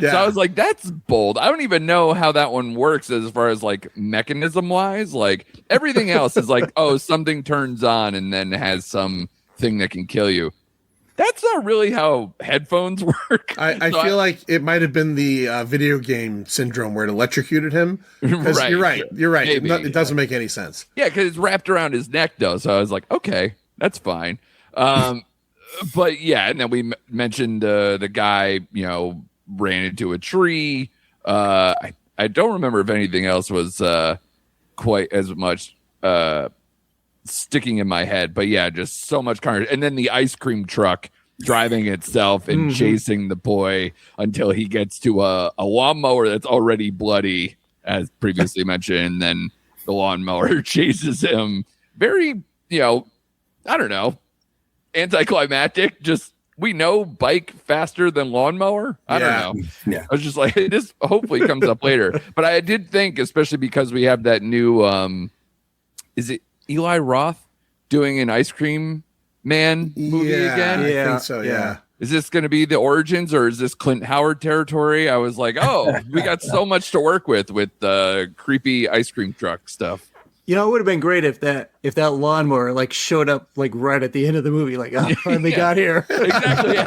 So I was like, that's bold. I don't even know how that one works as far as like mechanism wise. Like everything else is like, oh, something turns on and then has some thing that can kill you. That's not really how headphones work. I feel like it might have been the video game syndrome where it electrocuted him. Right. You're right. Maybe, it doesn't make any sense. Yeah, because it's wrapped around his neck though. So I was like, okay, that's fine. But yeah, and then we mentioned the guy, ran into a tree. I don't remember if anything else was quite as much sticking in my head, but yeah, just so much carnage. And then the ice cream truck driving itself and chasing the boy until he gets to a lawnmower that's already bloody, as previously mentioned. And then the lawnmower chases him. Very, I don't know, anticlimactic. Just, we know bike faster than lawnmower. I don't know. Yeah. I was just like, this hopefully comes up later. But I did think, especially because we have that new, is it Eli Roth doing an Ice Cream Man movie again? Yeah, I think so, yeah. Is this going to be the origins, or is this Clint Howard territory? I was like, oh, we got so much to work with creepy ice cream truck stuff. It would have been great if that lawnmower like showed up like right at the end of the movie, like, oh, finally got here. Exactly.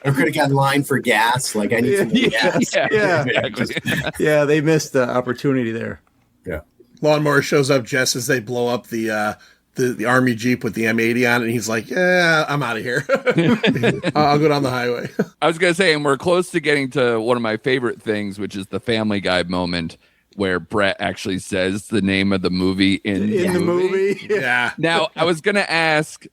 Or could have got in line for gas. Like, I need some gas. Yeah. Exactly. Yeah, they missed the opportunity there. Yeah. Lawnmower shows up just as they blow up the army Jeep with the M80 on it, and he's like, yeah, I'm out of here. I'll go down the highway. I was going to say, and we're close to getting to one of my favorite things, which is the Family Guy moment where Brett actually says the name of the movie in the movie. Yeah. Now, I was going to ask,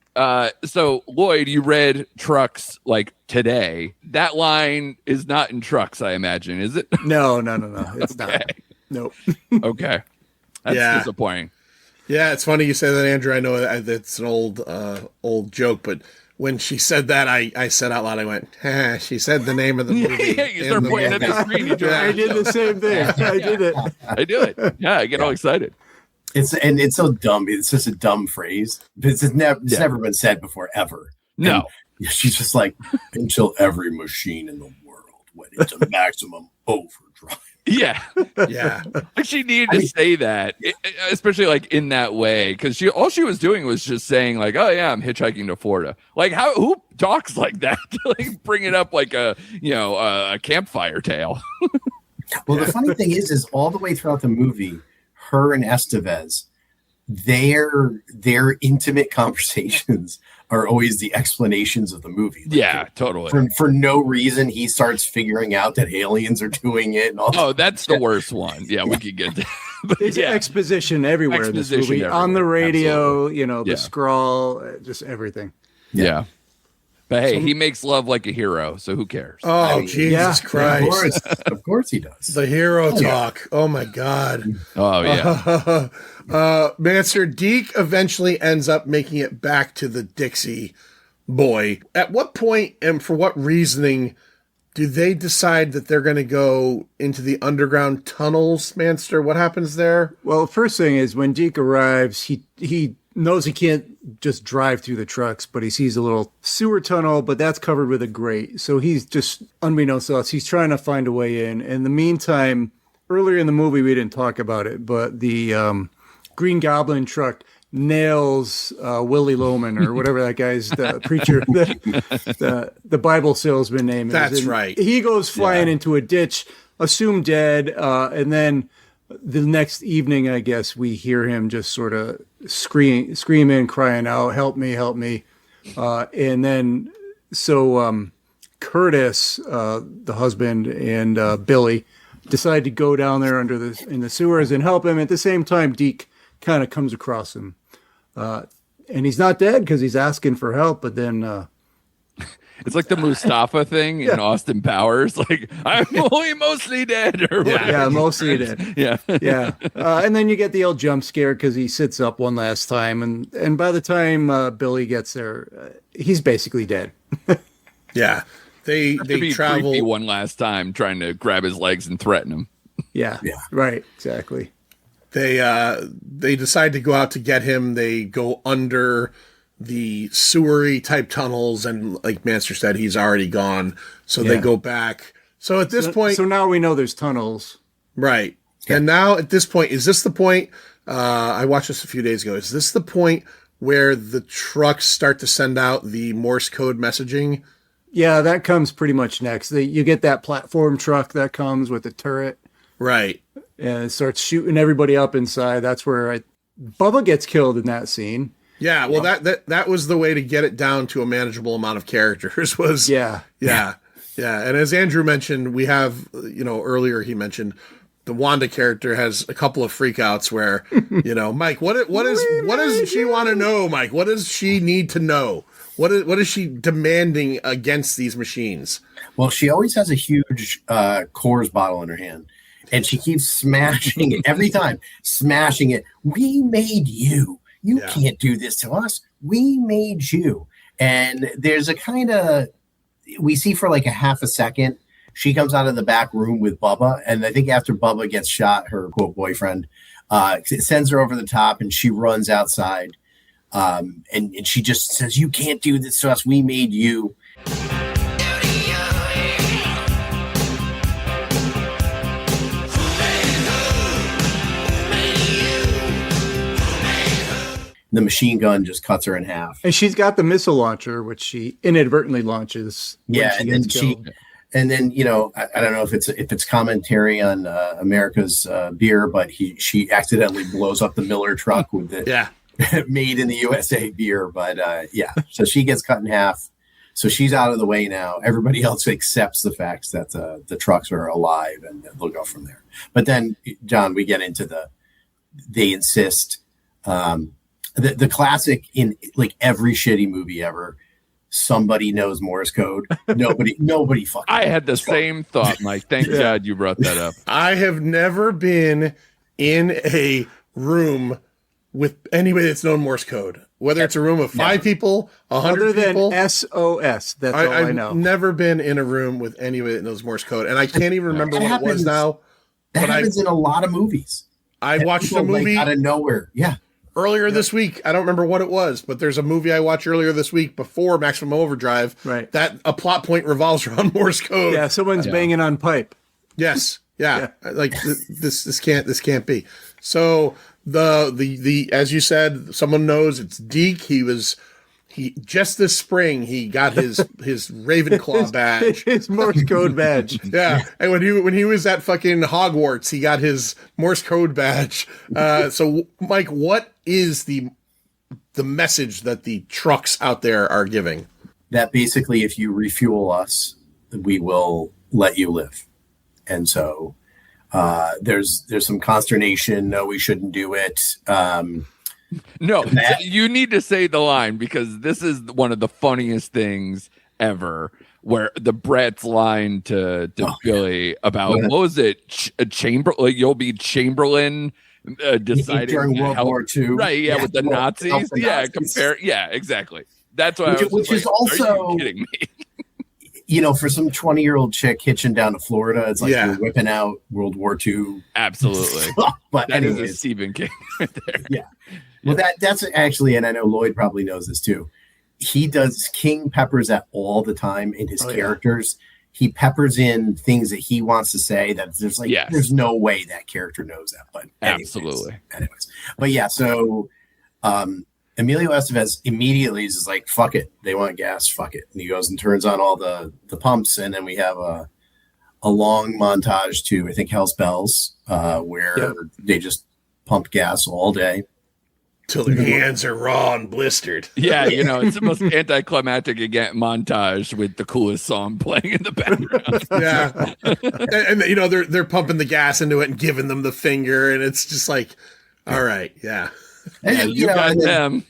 so Lloyd, you read Trucks like today. That line is not in Trucks, I imagine, is it? No. It's Okay. not. Nope. Okay. That's disappointing. Yeah, it's funny you say that, Andrew. I know that's an old joke, but when she said that, I said out loud, I went, she said the name of the movie. Yeah, you start pointing at the screen. I did the same thing. I did it. I do it. Yeah, I get all excited. It's so dumb. It's just a dumb phrase. It's never been said before, ever. No. And she's just like, until every machine in the world went into maximum overdrive. Yeah. Yeah. Like she needed to say that, especially like in that way, because all she was doing was just saying like, oh yeah, I'm hitchhiking to Florida. Like who talks like that to like bring it up like a campfire tale? Well, the funny thing is all the way throughout the movie, her and Estevez, their intimate conversations are always the explanations of the movie. Like, yeah, totally. For no reason, he starts figuring out that aliens are doing it. And all that's the worst one. Yeah, we could get to. There's exposition everywhere in this movie. On the radio, the scrawl, just everything. Yeah. But hey, he makes love like a hero, so who cares? Oh, Jesus Christ. Of course he does. The hero talk. Oh, my God. Oh, yeah. Master Deke eventually ends up making it back to the Dixie boy. At what point and for what reasoning do they decide that they're going to go into the underground tunnels, Manster? What happens there? Well, first thing is when Deke arrives, he knows he can't just drive through the trucks, but he sees a little sewer tunnel, but that's covered with a grate. So he's just, unbeknownst to us, he's trying to find a way in. In the meantime, earlier in the movie, we didn't talk about it, but the Green Goblin truck nails Willie Loman or whatever that guy's the preacher, the Bible salesman name is. That's And right. He goes flying into a ditch, assumed dead, and then the next evening, I guess, we hear him just sort of screaming, crying out, "Help me, help me!" And then Curtis, the husband, and Billy decide to go down there in the sewers and help him. At the same time, Deke kind of comes across him, and he's not dead because he's asking for help. But then It's like the Mustafa thing in Austin Powers. Like, I'm only mostly dead. Or yeah, mostly dead. Yeah. Yeah, and then you get the old jump scare because he sits up one last time, and by the time Billy gets there, he's basically dead. Yeah. They Be travel creepy one last time, trying to grab his legs and threaten him. Yeah, right, exactly. They decide to go out to get him. They go under the sewery type tunnels, and like Manster said, he's already gone. So they go back. So at this point, so now we know there's tunnels. right? Yeah. And now at this point, is this the point? I watched this a few days ago. Is this the point where the trucks start to send out the Morse code messaging? Yeah, that comes pretty much next. You get that platform truck that comes with the turret. Right. And it starts shooting everybody up inside. That's where Bubba gets killed in that scene. Yeah, well, that was the way to get it down to a manageable amount of characters. Was yeah. And as Andrew mentioned, we have earlier he mentioned the Wanda character has a couple of freakouts where Mike, what does she want to know, Mike? What does she need to know? What is she demanding against these machines? Well, she always has a huge Coors bottle in her hand, and she keeps smashing it every time. Smashing it. We made you. You can't do this to us. We made you. And there's a kind of, we see for like a half a second, she comes out of the back room with Bubba. And I think after Bubba gets shot, her quote boyfriend, it sends her over the top and she runs outside. And she just says, you can't do this to us. We made you. The machine gun just cuts her in half. And she's got the missile launcher, which she inadvertently launches. Yeah, and then I don't know if it's commentary on America's beer, but she accidentally blows up the Miller truck with the made in the USA beer. But so she gets cut in half. So she's out of the way now. Everybody else accepts the facts that the trucks are alive, and they'll go from there. But then, John, we get into they insist. The classic in like every shitty movie ever, somebody knows Morse code. Nobody fucking. I had the same thought, Mike. Thank God you brought that up. I have never been in a room with anybody that's known Morse code, whether it's a room of 5 people, 100 people. Other than SOS, that's all I know. I've never been in a room with anybody that knows Morse code, and I can't even remember what it was now. That happens in a lot of movies. I watched a movie out of nowhere. Yeah. Earlier this week, I don't remember what it was, but there's a movie I watched earlier this week before Maximum Overdrive. Right. That a plot point revolves around Morse code. Yeah, someone's banging on pipe. Yes. Yeah. Like this can't be. So the as you said, someone knows it's Deke. He just this spring he got his Ravenclaw badge, his Morse code badge. Yeah, and when he was at fucking Hogwarts, he got his Morse code badge. So, Mike, what is the message that the trucks out there are giving? That basically, if you refuel us, we will let you live. And so there's some consternation. No, we shouldn't do it. No, you need to say the line because this is one of the funniest things ever. Where the Brett's line to Billy about what was it? Like you'll be Chamberlain deciding during World War II, right? Yeah, with the Nazis. Yeah, compare. Yeah, exactly. That's why. Which is also. Are you kidding me? For some 20-year-old chick hitching down to Florida, it's like you're whipping out World War II. Absolutely. But that is a Stephen King right there. Yeah. Well, that's actually, and I know Lloyd probably knows this too. King peppers that all the time in his characters. He peppers in things that he wants to say that there's no way that character knows that. But absolutely. Anyways. But yeah, so Emilio Estevez immediately is just like, fuck it. They want gas. Fuck it. And he goes and turns on all the pumps. And then we have a long montage to, I think, Hell's Bells, where they just pump gas all day. Till their hands are raw and blistered. Yeah, it's the most anticlimactic again montage with the coolest song playing in the background. Yeah. and they're pumping the gas into it and giving them the finger. And it's just like, all right. Yeah. And, you got them.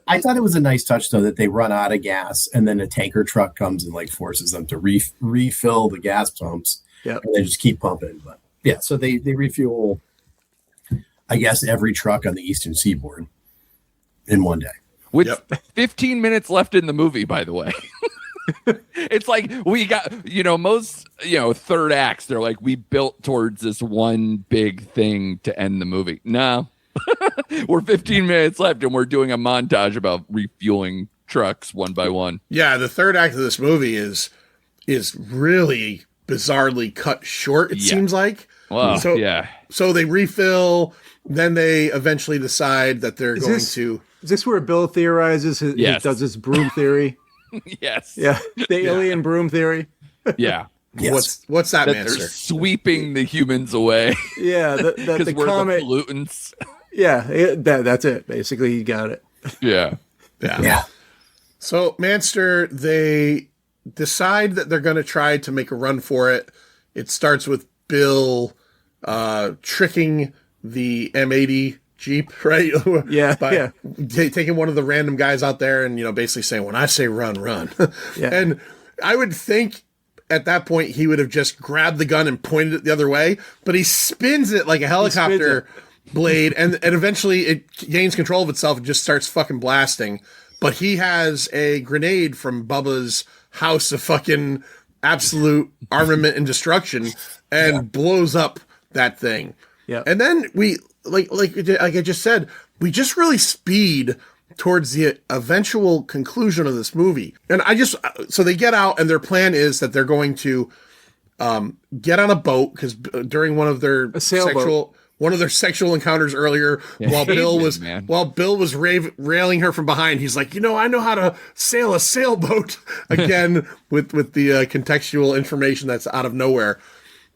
I thought it was a nice touch, though, that they run out of gas and then a tanker truck comes and like forces them to refill the gas pumps. Yeah, and they just keep pumping. But yeah, so they refuel, I guess, every truck on the Eastern Seaboard in one day. With 15 minutes left in the movie, by the way. It's like we got, most, third acts, they're like, we built towards this one big thing to end the movie. No. We're 15 minutes left and we're doing a montage about refueling trucks one by one. Yeah, the third act of this movie is really bizarrely cut short, it seems like. Wow. So they refill, then they eventually decide that they're going to... Is this where Bill theorizes, he does his broom theory? Yes. Yeah, the alien broom theory. Yeah. Yes. What's that, They're Manster? sweeping the humans away. Yeah, the we're comet... the pollutants. Yeah, that's it. Basically, you got it. Yeah. So, Manster, they decide that they're going to try to make a run for it. It starts with Bill tricking the M80 Jeep, right? Yeah, taking one of the random guys out there and, basically saying, when I say run, run. Yeah. And I would think at that point he would have just grabbed the gun and pointed it the other way, but he spins it like a helicopter blade, and eventually it gains control of itself and just starts fucking blasting. But he has a grenade from Bubba's house of fucking absolute armament and destruction and blows up that thing. Yeah. And then we, like I just said, we just really speed towards the eventual conclusion of this movie. And so they get out and their plan is that they're going to get on a boat because during one of their sexual encounters earlier, while Bill was railing her from behind, he's like, I know how to sail a sailboat again with the contextual information that's out of nowhere.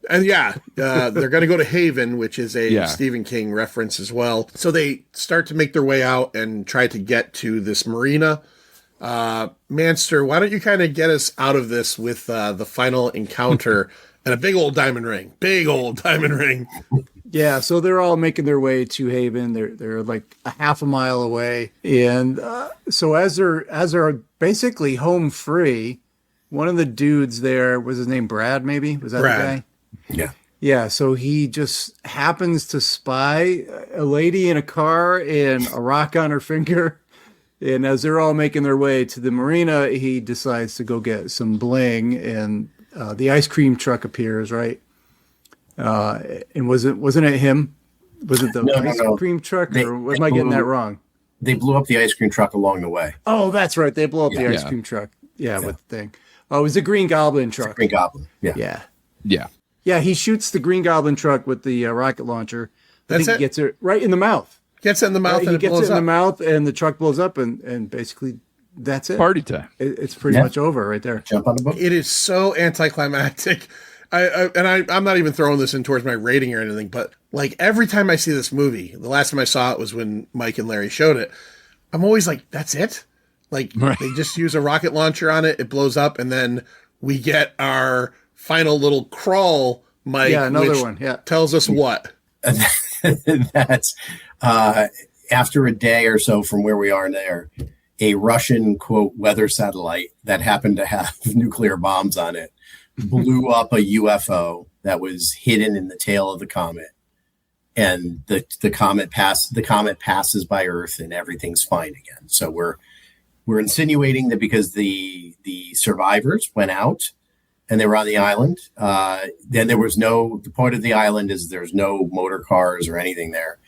And they're going to go to Haven, which is a Stephen King reference as well. So they start to make their way out and try to get to this marina. Manster, why don't you kind of get us out of this with the final encounter and a big old diamond ring. Yeah, so they're all making their way to Haven. They're like a half a mile away, and so as they're basically home free, one of the dudes there, was his name Brad? Maybe was that Brad. the guy? Yeah. Yeah. So he just happens to spy a lady in a car and a rock on her finger, and as they're all making their way to the marina, he decides to go get some bling, and the ice cream truck appears, right? And wasn't it him? Was it the ice cream truck, or am I getting that wrong? They blew up the ice cream truck along the way. Oh, that's right. They blew up the ice cream truck. Yeah, with the thing. Oh, it was the Green Goblin truck. Green Goblin. Yeah. He shoots the Green Goblin truck with the rocket launcher. I think he gets it right in the mouth. Gets it in the mouth. He gets it in the mouth, and the truck blows up, and basically that's it. Party time. It's pretty much over right there. Jump on the boat. It is so anticlimactic. I'm not even throwing this in towards my rating or anything, but like every time I see this movie, the last time I saw it was when Mike and Larry showed it. I'm always like, that's it? Like they just use a rocket launcher on it, it blows up, and then we get our final little crawl, Mike, which tells us what? That's after a day or so from where we are there, a Russian, quote, weather satellite that happened to have nuclear bombs on it blew up a UFO that was hidden in the tail of the comet, and the comet passes by Earth and everything's fine again. So we're insinuating that because the survivors went out and they were on the island, then there was the point of the island is there's no motor cars or anything there.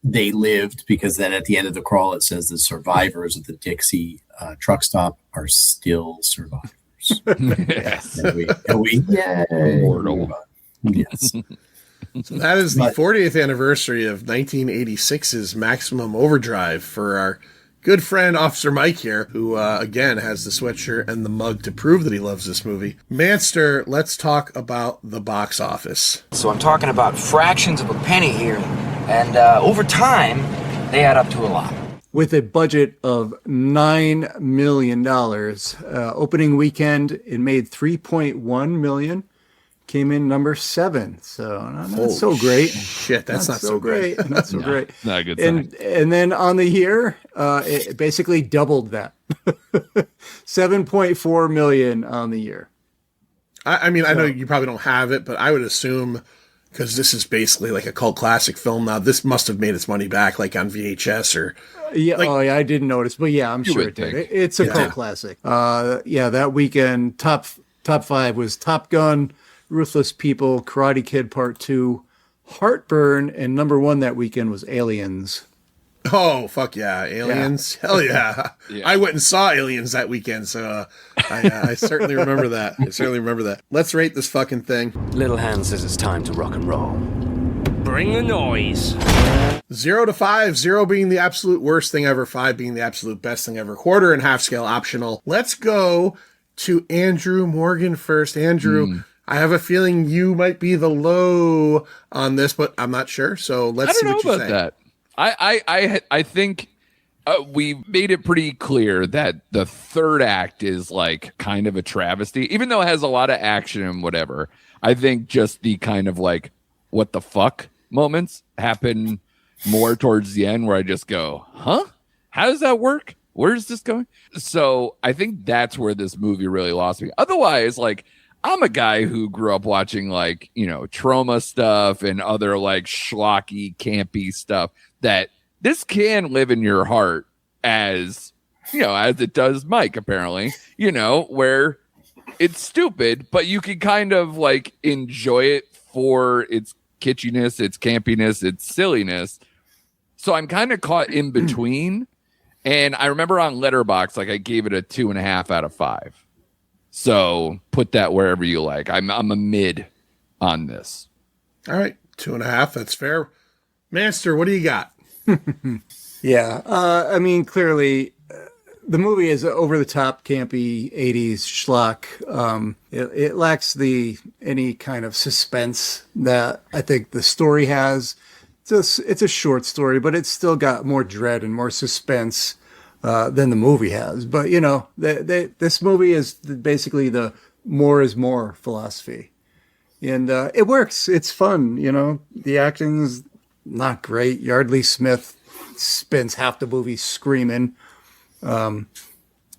They lived because then at the end of the crawl it says the survivors of the Dixie truck stop are still survivors. Yes. And we immortal. Yes. So that is the 40th anniversary of 1986's Maximum Overdrive for our good friend Officer Mike here, who, again, has the sweatshirt and the mug to prove that he loves this movie. Manster, let's talk about the box office. So I'm talking about fractions of a penny here, and over time, they add up to a lot. With a budget of $9 million, opening weekend, it made $3.1 million. Came in number 7, so not so great. Shit, that's not so great. Not so great. Not a good sign. And then on the year, it basically doubled that. 7.4 million on the year. I mean, I know you probably don't have it, but I would assume, because this is basically like a cult classic film now, this must have made its money back, like on VHS or... Yeah, like, I didn't notice, but yeah, I'm sure it did. It's a cult classic. That weekend, top 5 was Top Gun, Ruthless People, Karate Kid Part 2, Heartburn, and number 1 that weekend was Aliens. Oh, fuck yeah. Aliens? Yeah. Hell yeah. I went and saw Aliens that weekend, so I certainly remember that. Let's rate this fucking thing. Little Hand says it's time to rock and roll. Bring the noise. 0 to 5, 0 being the absolute worst thing ever, 5 being the absolute best thing ever, quarter and half scale optional. Let's go to Andrew Morgan first. Andrew, I have a feeling you might be the low on this, but I'm not sure. So let's see what you say. That. I think we made it pretty clear that the third act is like kind of a travesty, even though it has a lot of action and whatever. I think just the kind of like, what the fuck moments happen more towards the end where I just go, huh? How does that work? Where's this going? So I think that's where this movie really lost me. Otherwise, like, I'm a guy who grew up watching like, trauma stuff and other like schlocky, campy stuff that this can live in your heart as it does Mike, apparently, where it's stupid, but you can kind of like enjoy it for its kitschiness, its campiness, its silliness. So I'm kind of caught in between. And I remember on Letterboxd, like I gave it a 2.5 out of 5. So put that wherever you like. I'm a mid on this. All right, 2.5. That's fair. Manster, what do you got? I mean, clearly, the movie is over the top, campy 80s schlock. It lacks any kind of suspense that I think the story has. It's a short story, but it's still got more dread and more suspense than the movie has. But, this movie is basically the more is more philosophy. And it works. It's fun. The acting's not great. Yardley Smith spends half the movie screaming. Emilio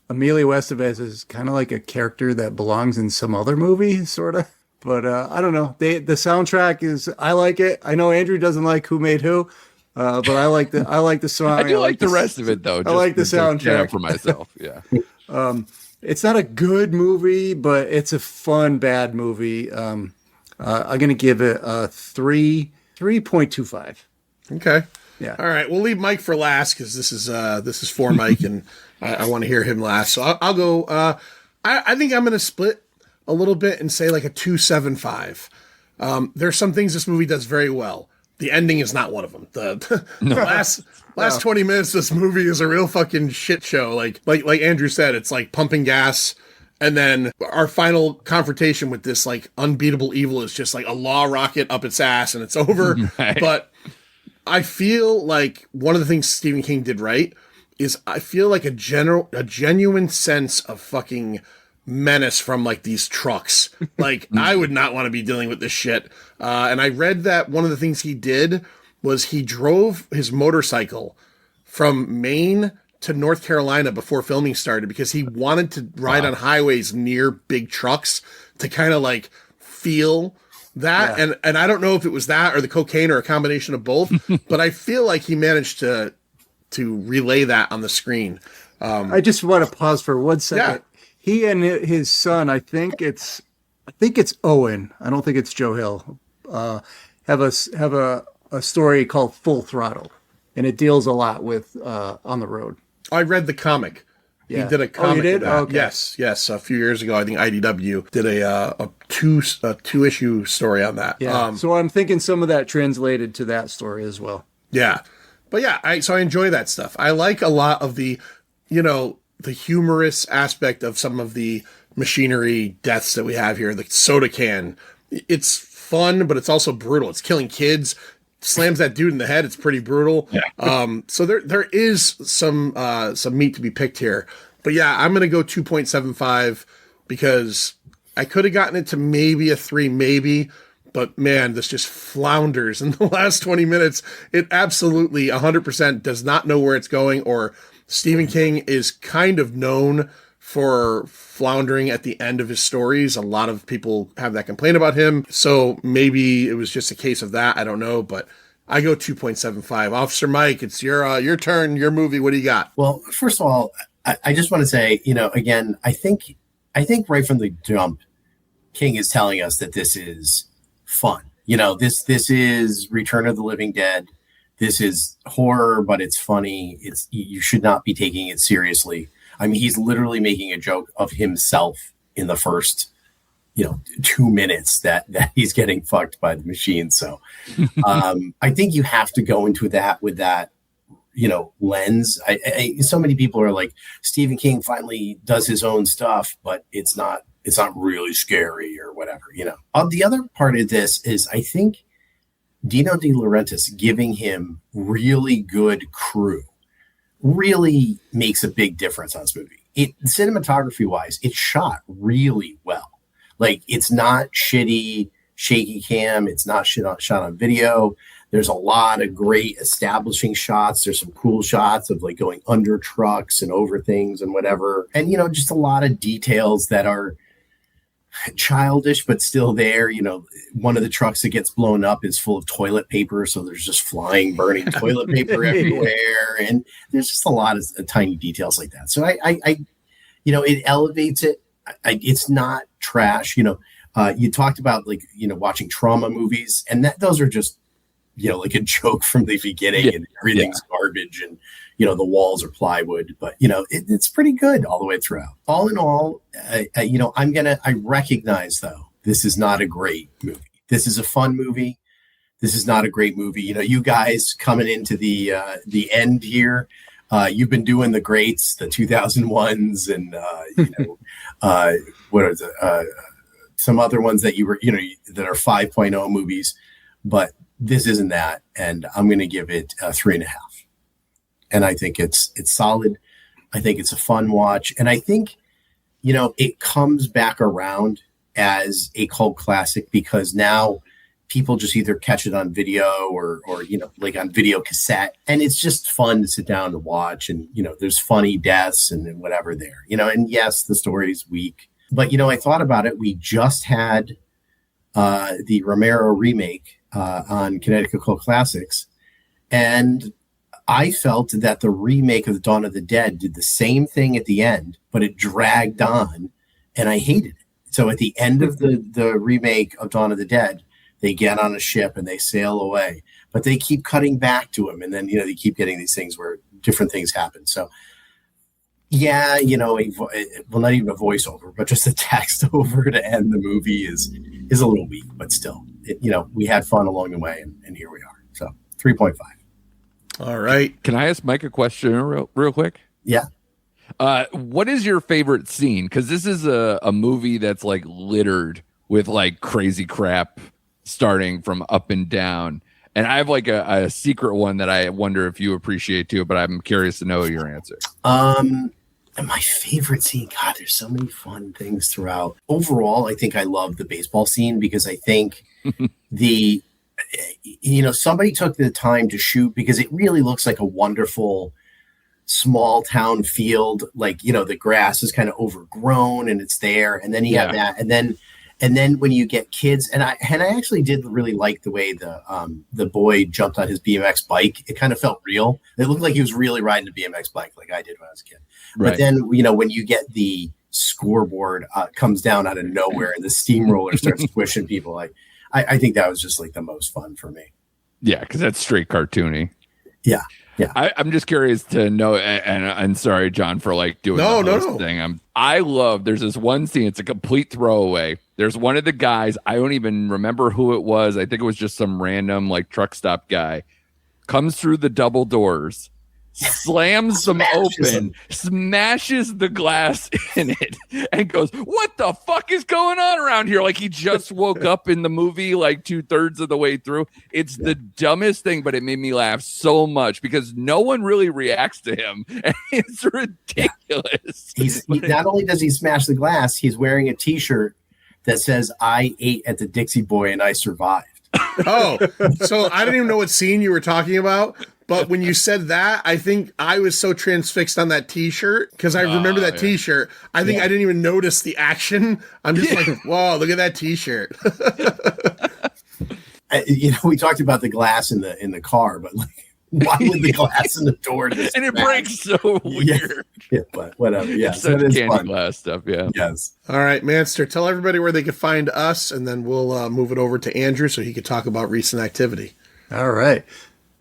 Estevez is kind of like a character that belongs in some other movie, sort of. But I don't know. The soundtrack I like it. I know Andrew doesn't like Who Made Who. But I like the song. I do like the rest of it, though. I like the soundtrack for myself. Yeah. It's not a good movie, but it's a fun bad movie. I'm gonna give it a 3.25. Okay. Yeah. All right. We'll leave Mike for last because this is for Mike, and I want to hear him last. So I'll go. I think I'm gonna split a little bit and say like a 2.75. There's some things this movie does very well. The ending is not one of them. The last 20 minutes of this movie is a real fucking shit show. Like Andrew said, it's like pumping gas. And then our final confrontation with this like unbeatable evil is just like a law rocket up its ass and it's over. Right. But I feel like one of the things Stephen King did right is I feel like a genuine sense of fucking menace from like these trucks. Like I would not want to be dealing with this shit. And I read that one of the things he did was he drove his motorcycle from Maine to North Carolina before filming started because he wanted to ride on highways near big trucks to kind of like feel that. Yeah. And I don't know if it was that or the cocaine or a combination of both, but I feel like he managed to relay that on the screen. I just want to pause for 1 second. Yeah. He and his son, I think it's Owen. I don't think it's Joe Hill. Have a story called Full Throttle, and it deals a lot with on the road. I read the comic. Yeah. He did a comic. Oh, you did? of that. Okay. Yes. A few years ago, I think IDW did a two issue story on that. Yeah. So I'm thinking some of that translated to that story as well. Yeah. But yeah, I enjoy that stuff. I like a lot of the, the humorous aspect of some of the machinery deaths that we have here. The soda can. It's fun, but it's also brutal. It's killing kids. Slams that dude in the head. It's pretty brutal. Yeah. So there is some meat to be picked here. But yeah, I'm going to go 2.75 because I could have gotten it to maybe a 3, maybe. But man, this just flounders in the last 20 minutes. It absolutely 100% does not know where it's going, or Stephen King is kind of known for floundering at the end of his stories. A lot of people have that complaint about him. So maybe it was just a case of that. I don't know, but I go 2.75. Officer Mike, it's your turn, your movie. What do you got? Well, first of all, I just want to say, again, I think right from the jump, King is telling us that this is fun. This is Return of the Living Dead. This is horror, but it's funny. You should not be taking it seriously. I mean, he's literally making a joke of himself in the first, 2 minutes that he's getting fucked by the machine. So I think you have to go into that with that, lens. So many people are like, Stephen King finally does his own stuff, but it's not really scary or whatever, The other part of this is, I think Dino De Laurentiis giving him really good crew really makes a big difference on this movie. Cinematography wise, it's shot really well. Like, it's not shitty, shaky cam. It's not shot on video. There's a lot of great establishing shots. There's some cool shots of like going under trucks and over things and whatever. And, just a lot of details that are childish, but still there. One of the trucks that gets blown up is full of toilet paper. So there's just flying, burning toilet paper everywhere. And there's just a lot of tiny details like that. So I it elevates it. It's not trash. You talked about watching trauma movies, and those are just, like a joke from the beginning, and everything's garbage, and the walls are plywood, but it's pretty good all the way throughout. All in all, I recognize though, this is not a great movie. This is a fun movie. This is not a great movie. You guys coming into the end here, you've been doing the greats, the 2001s, and what are some other ones that you were, that are 5.0 movies, but this isn't that. And I'm going to give it a 3.5. And I think it's solid. I think it's a fun watch. And I think, it comes back around as a cult classic because now people just either catch it on video or like on video cassette. And it's just fun to sit down and watch. And, there's funny deaths and whatever there, and yes, the story's weak. But, I thought about it. We just had the Romero remake on Connecticut Cult Classics. And I felt that the remake of Dawn of the Dead did the same thing at the end, but it dragged on, and I hated it. So at the end of the remake of Dawn of the Dead, they get on a ship and they sail away, but they keep cutting back to him. And then, they keep getting these things where different things happen. So yeah, well, not even a voiceover, but just a text over to end the movie is a little weak, but still, we had fun along the way, and here we are. So 3.5. All right. Can I ask Mike a question real quick? Yeah. What is your favorite scene? Because this is a movie that's like littered with like crazy crap starting from up and down. And I have like a secret one that I wonder if you appreciate too, but I'm curious to know your answer. My favorite scene, God, there's so many fun things throughout. Overall, I think I love the baseball scene because I think somebody took the time to shoot because it really looks like a wonderful small town field. Like, the grass is kind of overgrown and it's there. And then you have that. And then when you get kids, and I actually did really like the way the boy jumped on his BMX bike. It kind of felt real. It looked like he was really riding a BMX bike like I did when I was a kid. Right. But then, when you get the scoreboard comes down out of nowhere and the steamroller starts pushing people, I think that was just like the most fun for me. Yeah, because that's straight cartoony. Yeah. I'm just curious to know, and sorry, John, for like doing the host thing. I love. There's this one scene. It's a complete throwaway. There's one of the guys. I don't even remember who it was. I think it was just some random like truck stop guy. Comes through the double doors, slams them open, smashes the glass in it, and goes, "What the fuck is going on around here?" Like he just woke up in the movie, like 2/3 of the way through. It's the dumbest thing, but it made me laugh so much because no one really reacts to him, and it's ridiculous. Not only does he smash the glass, he's wearing a T-shirt that says, "I ate at the Dixie Boy and I survived." Oh, so I didn't even know what scene you were talking about. But when you said that, I think I was so transfixed on that T-shirt because I remember that T-shirt. I think I didn't even notice the action. I'm just like, whoa, look at that T-shirt. We talked about the glass in the car, but like, why would the glass in the door just and it breaks so weird? Yeah, but whatever. Yeah, it's such candy fun. Glass stuff. Yeah. Yes. All right, Manster, tell everybody where they can find us, and then we'll move it over to Andrew so he can talk about recent activity. All right.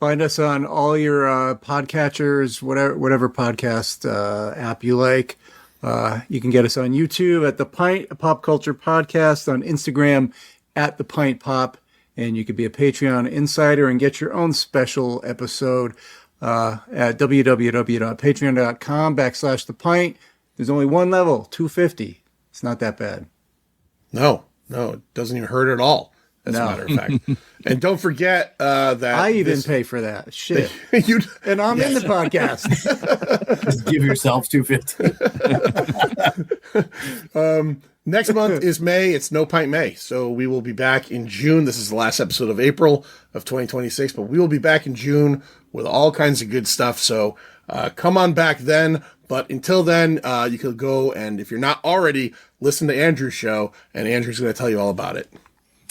Find us on all your podcatchers, whatever podcast app you like. You can get us on YouTube at The Pint, a pop culture podcast, on Instagram at The Pint Pop, and you could be a Patreon insider and get your own special episode at www.patreon.com/The Pint. There's only one level, $2.50. It's not that bad. No, it doesn't even hurt at all. As a matter of fact. And don't forget that I even pay for that. Shit. And I'm in the podcast. Just give yourself $2.50. Next month is May. It's No Pint May. So we will be back in June. This is the last episode of April of 2026, but we will be back in June with all kinds of good stuff. So come on back then. But until then, you can go and if you're not already, listen to Andrew's show, and Andrew's going to tell you all about it.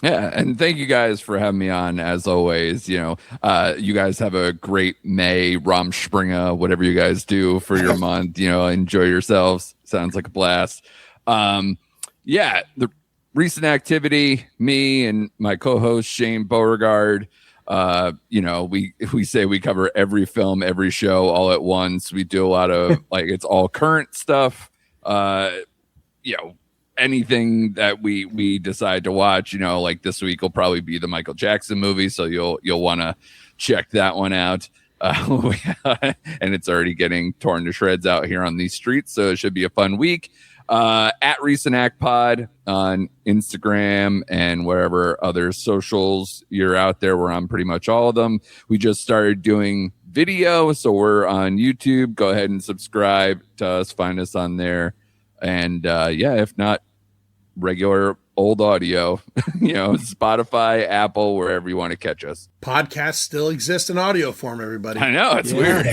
Yeah, and thank you guys for having me on, as always. You guys have a great May, Rumspringa, whatever you guys do for your month. Enjoy yourselves. Sounds like a blast. The recent activity, me and my co-host, Shane Beauregard, we say we cover every film, every show all at once. We do a lot of, it's all current stuff, anything that we decide to watch, like this week will probably be the Michael Jackson movie, so you'll want to check that one out. And it's already getting torn to shreds out here on these streets, so it should be a fun week. At Recent Act Pod on Instagram and wherever other socials you're out there, we're on pretty much all of them. We just started doing video, so we're on YouTube. Go ahead and subscribe to us, find us on there. And if not, regular old audio, Spotify, Apple, wherever you want to catch us. Podcasts still exist in audio form, everybody. I know, it's weird.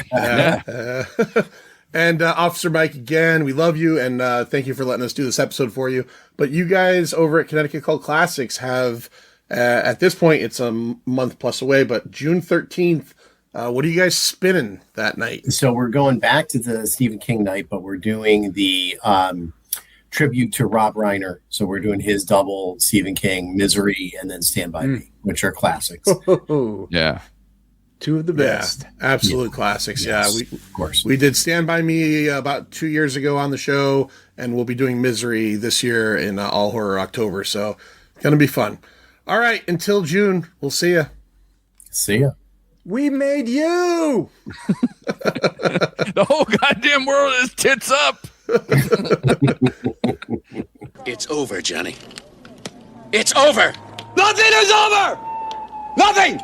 And Officer Mike, again, we love you, and thank you for letting us do this episode for you. But you guys over at Connecticut Cult Classics have, at this point, it's a month plus away, but June 13th, what are you guys spinning that night? So we're going back to the Stephen King night, but we're doing the tribute to Rob Reiner. So we're doing his double Stephen King, Misery, and then Stand By Me, which are classics. Yeah. Two of the best. Yeah, absolute classics. Yes, yeah, of course. We did Stand By Me about 2 years ago on the show, and we'll be doing Misery this year in All Horror October. So it's going to be fun. All right. Until June, we'll see ya. See ya. We made you. The whole goddamn world is tits up. It's over, Johnny. It's over. Nothing is over. Nothing.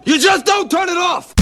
You just don't turn it off.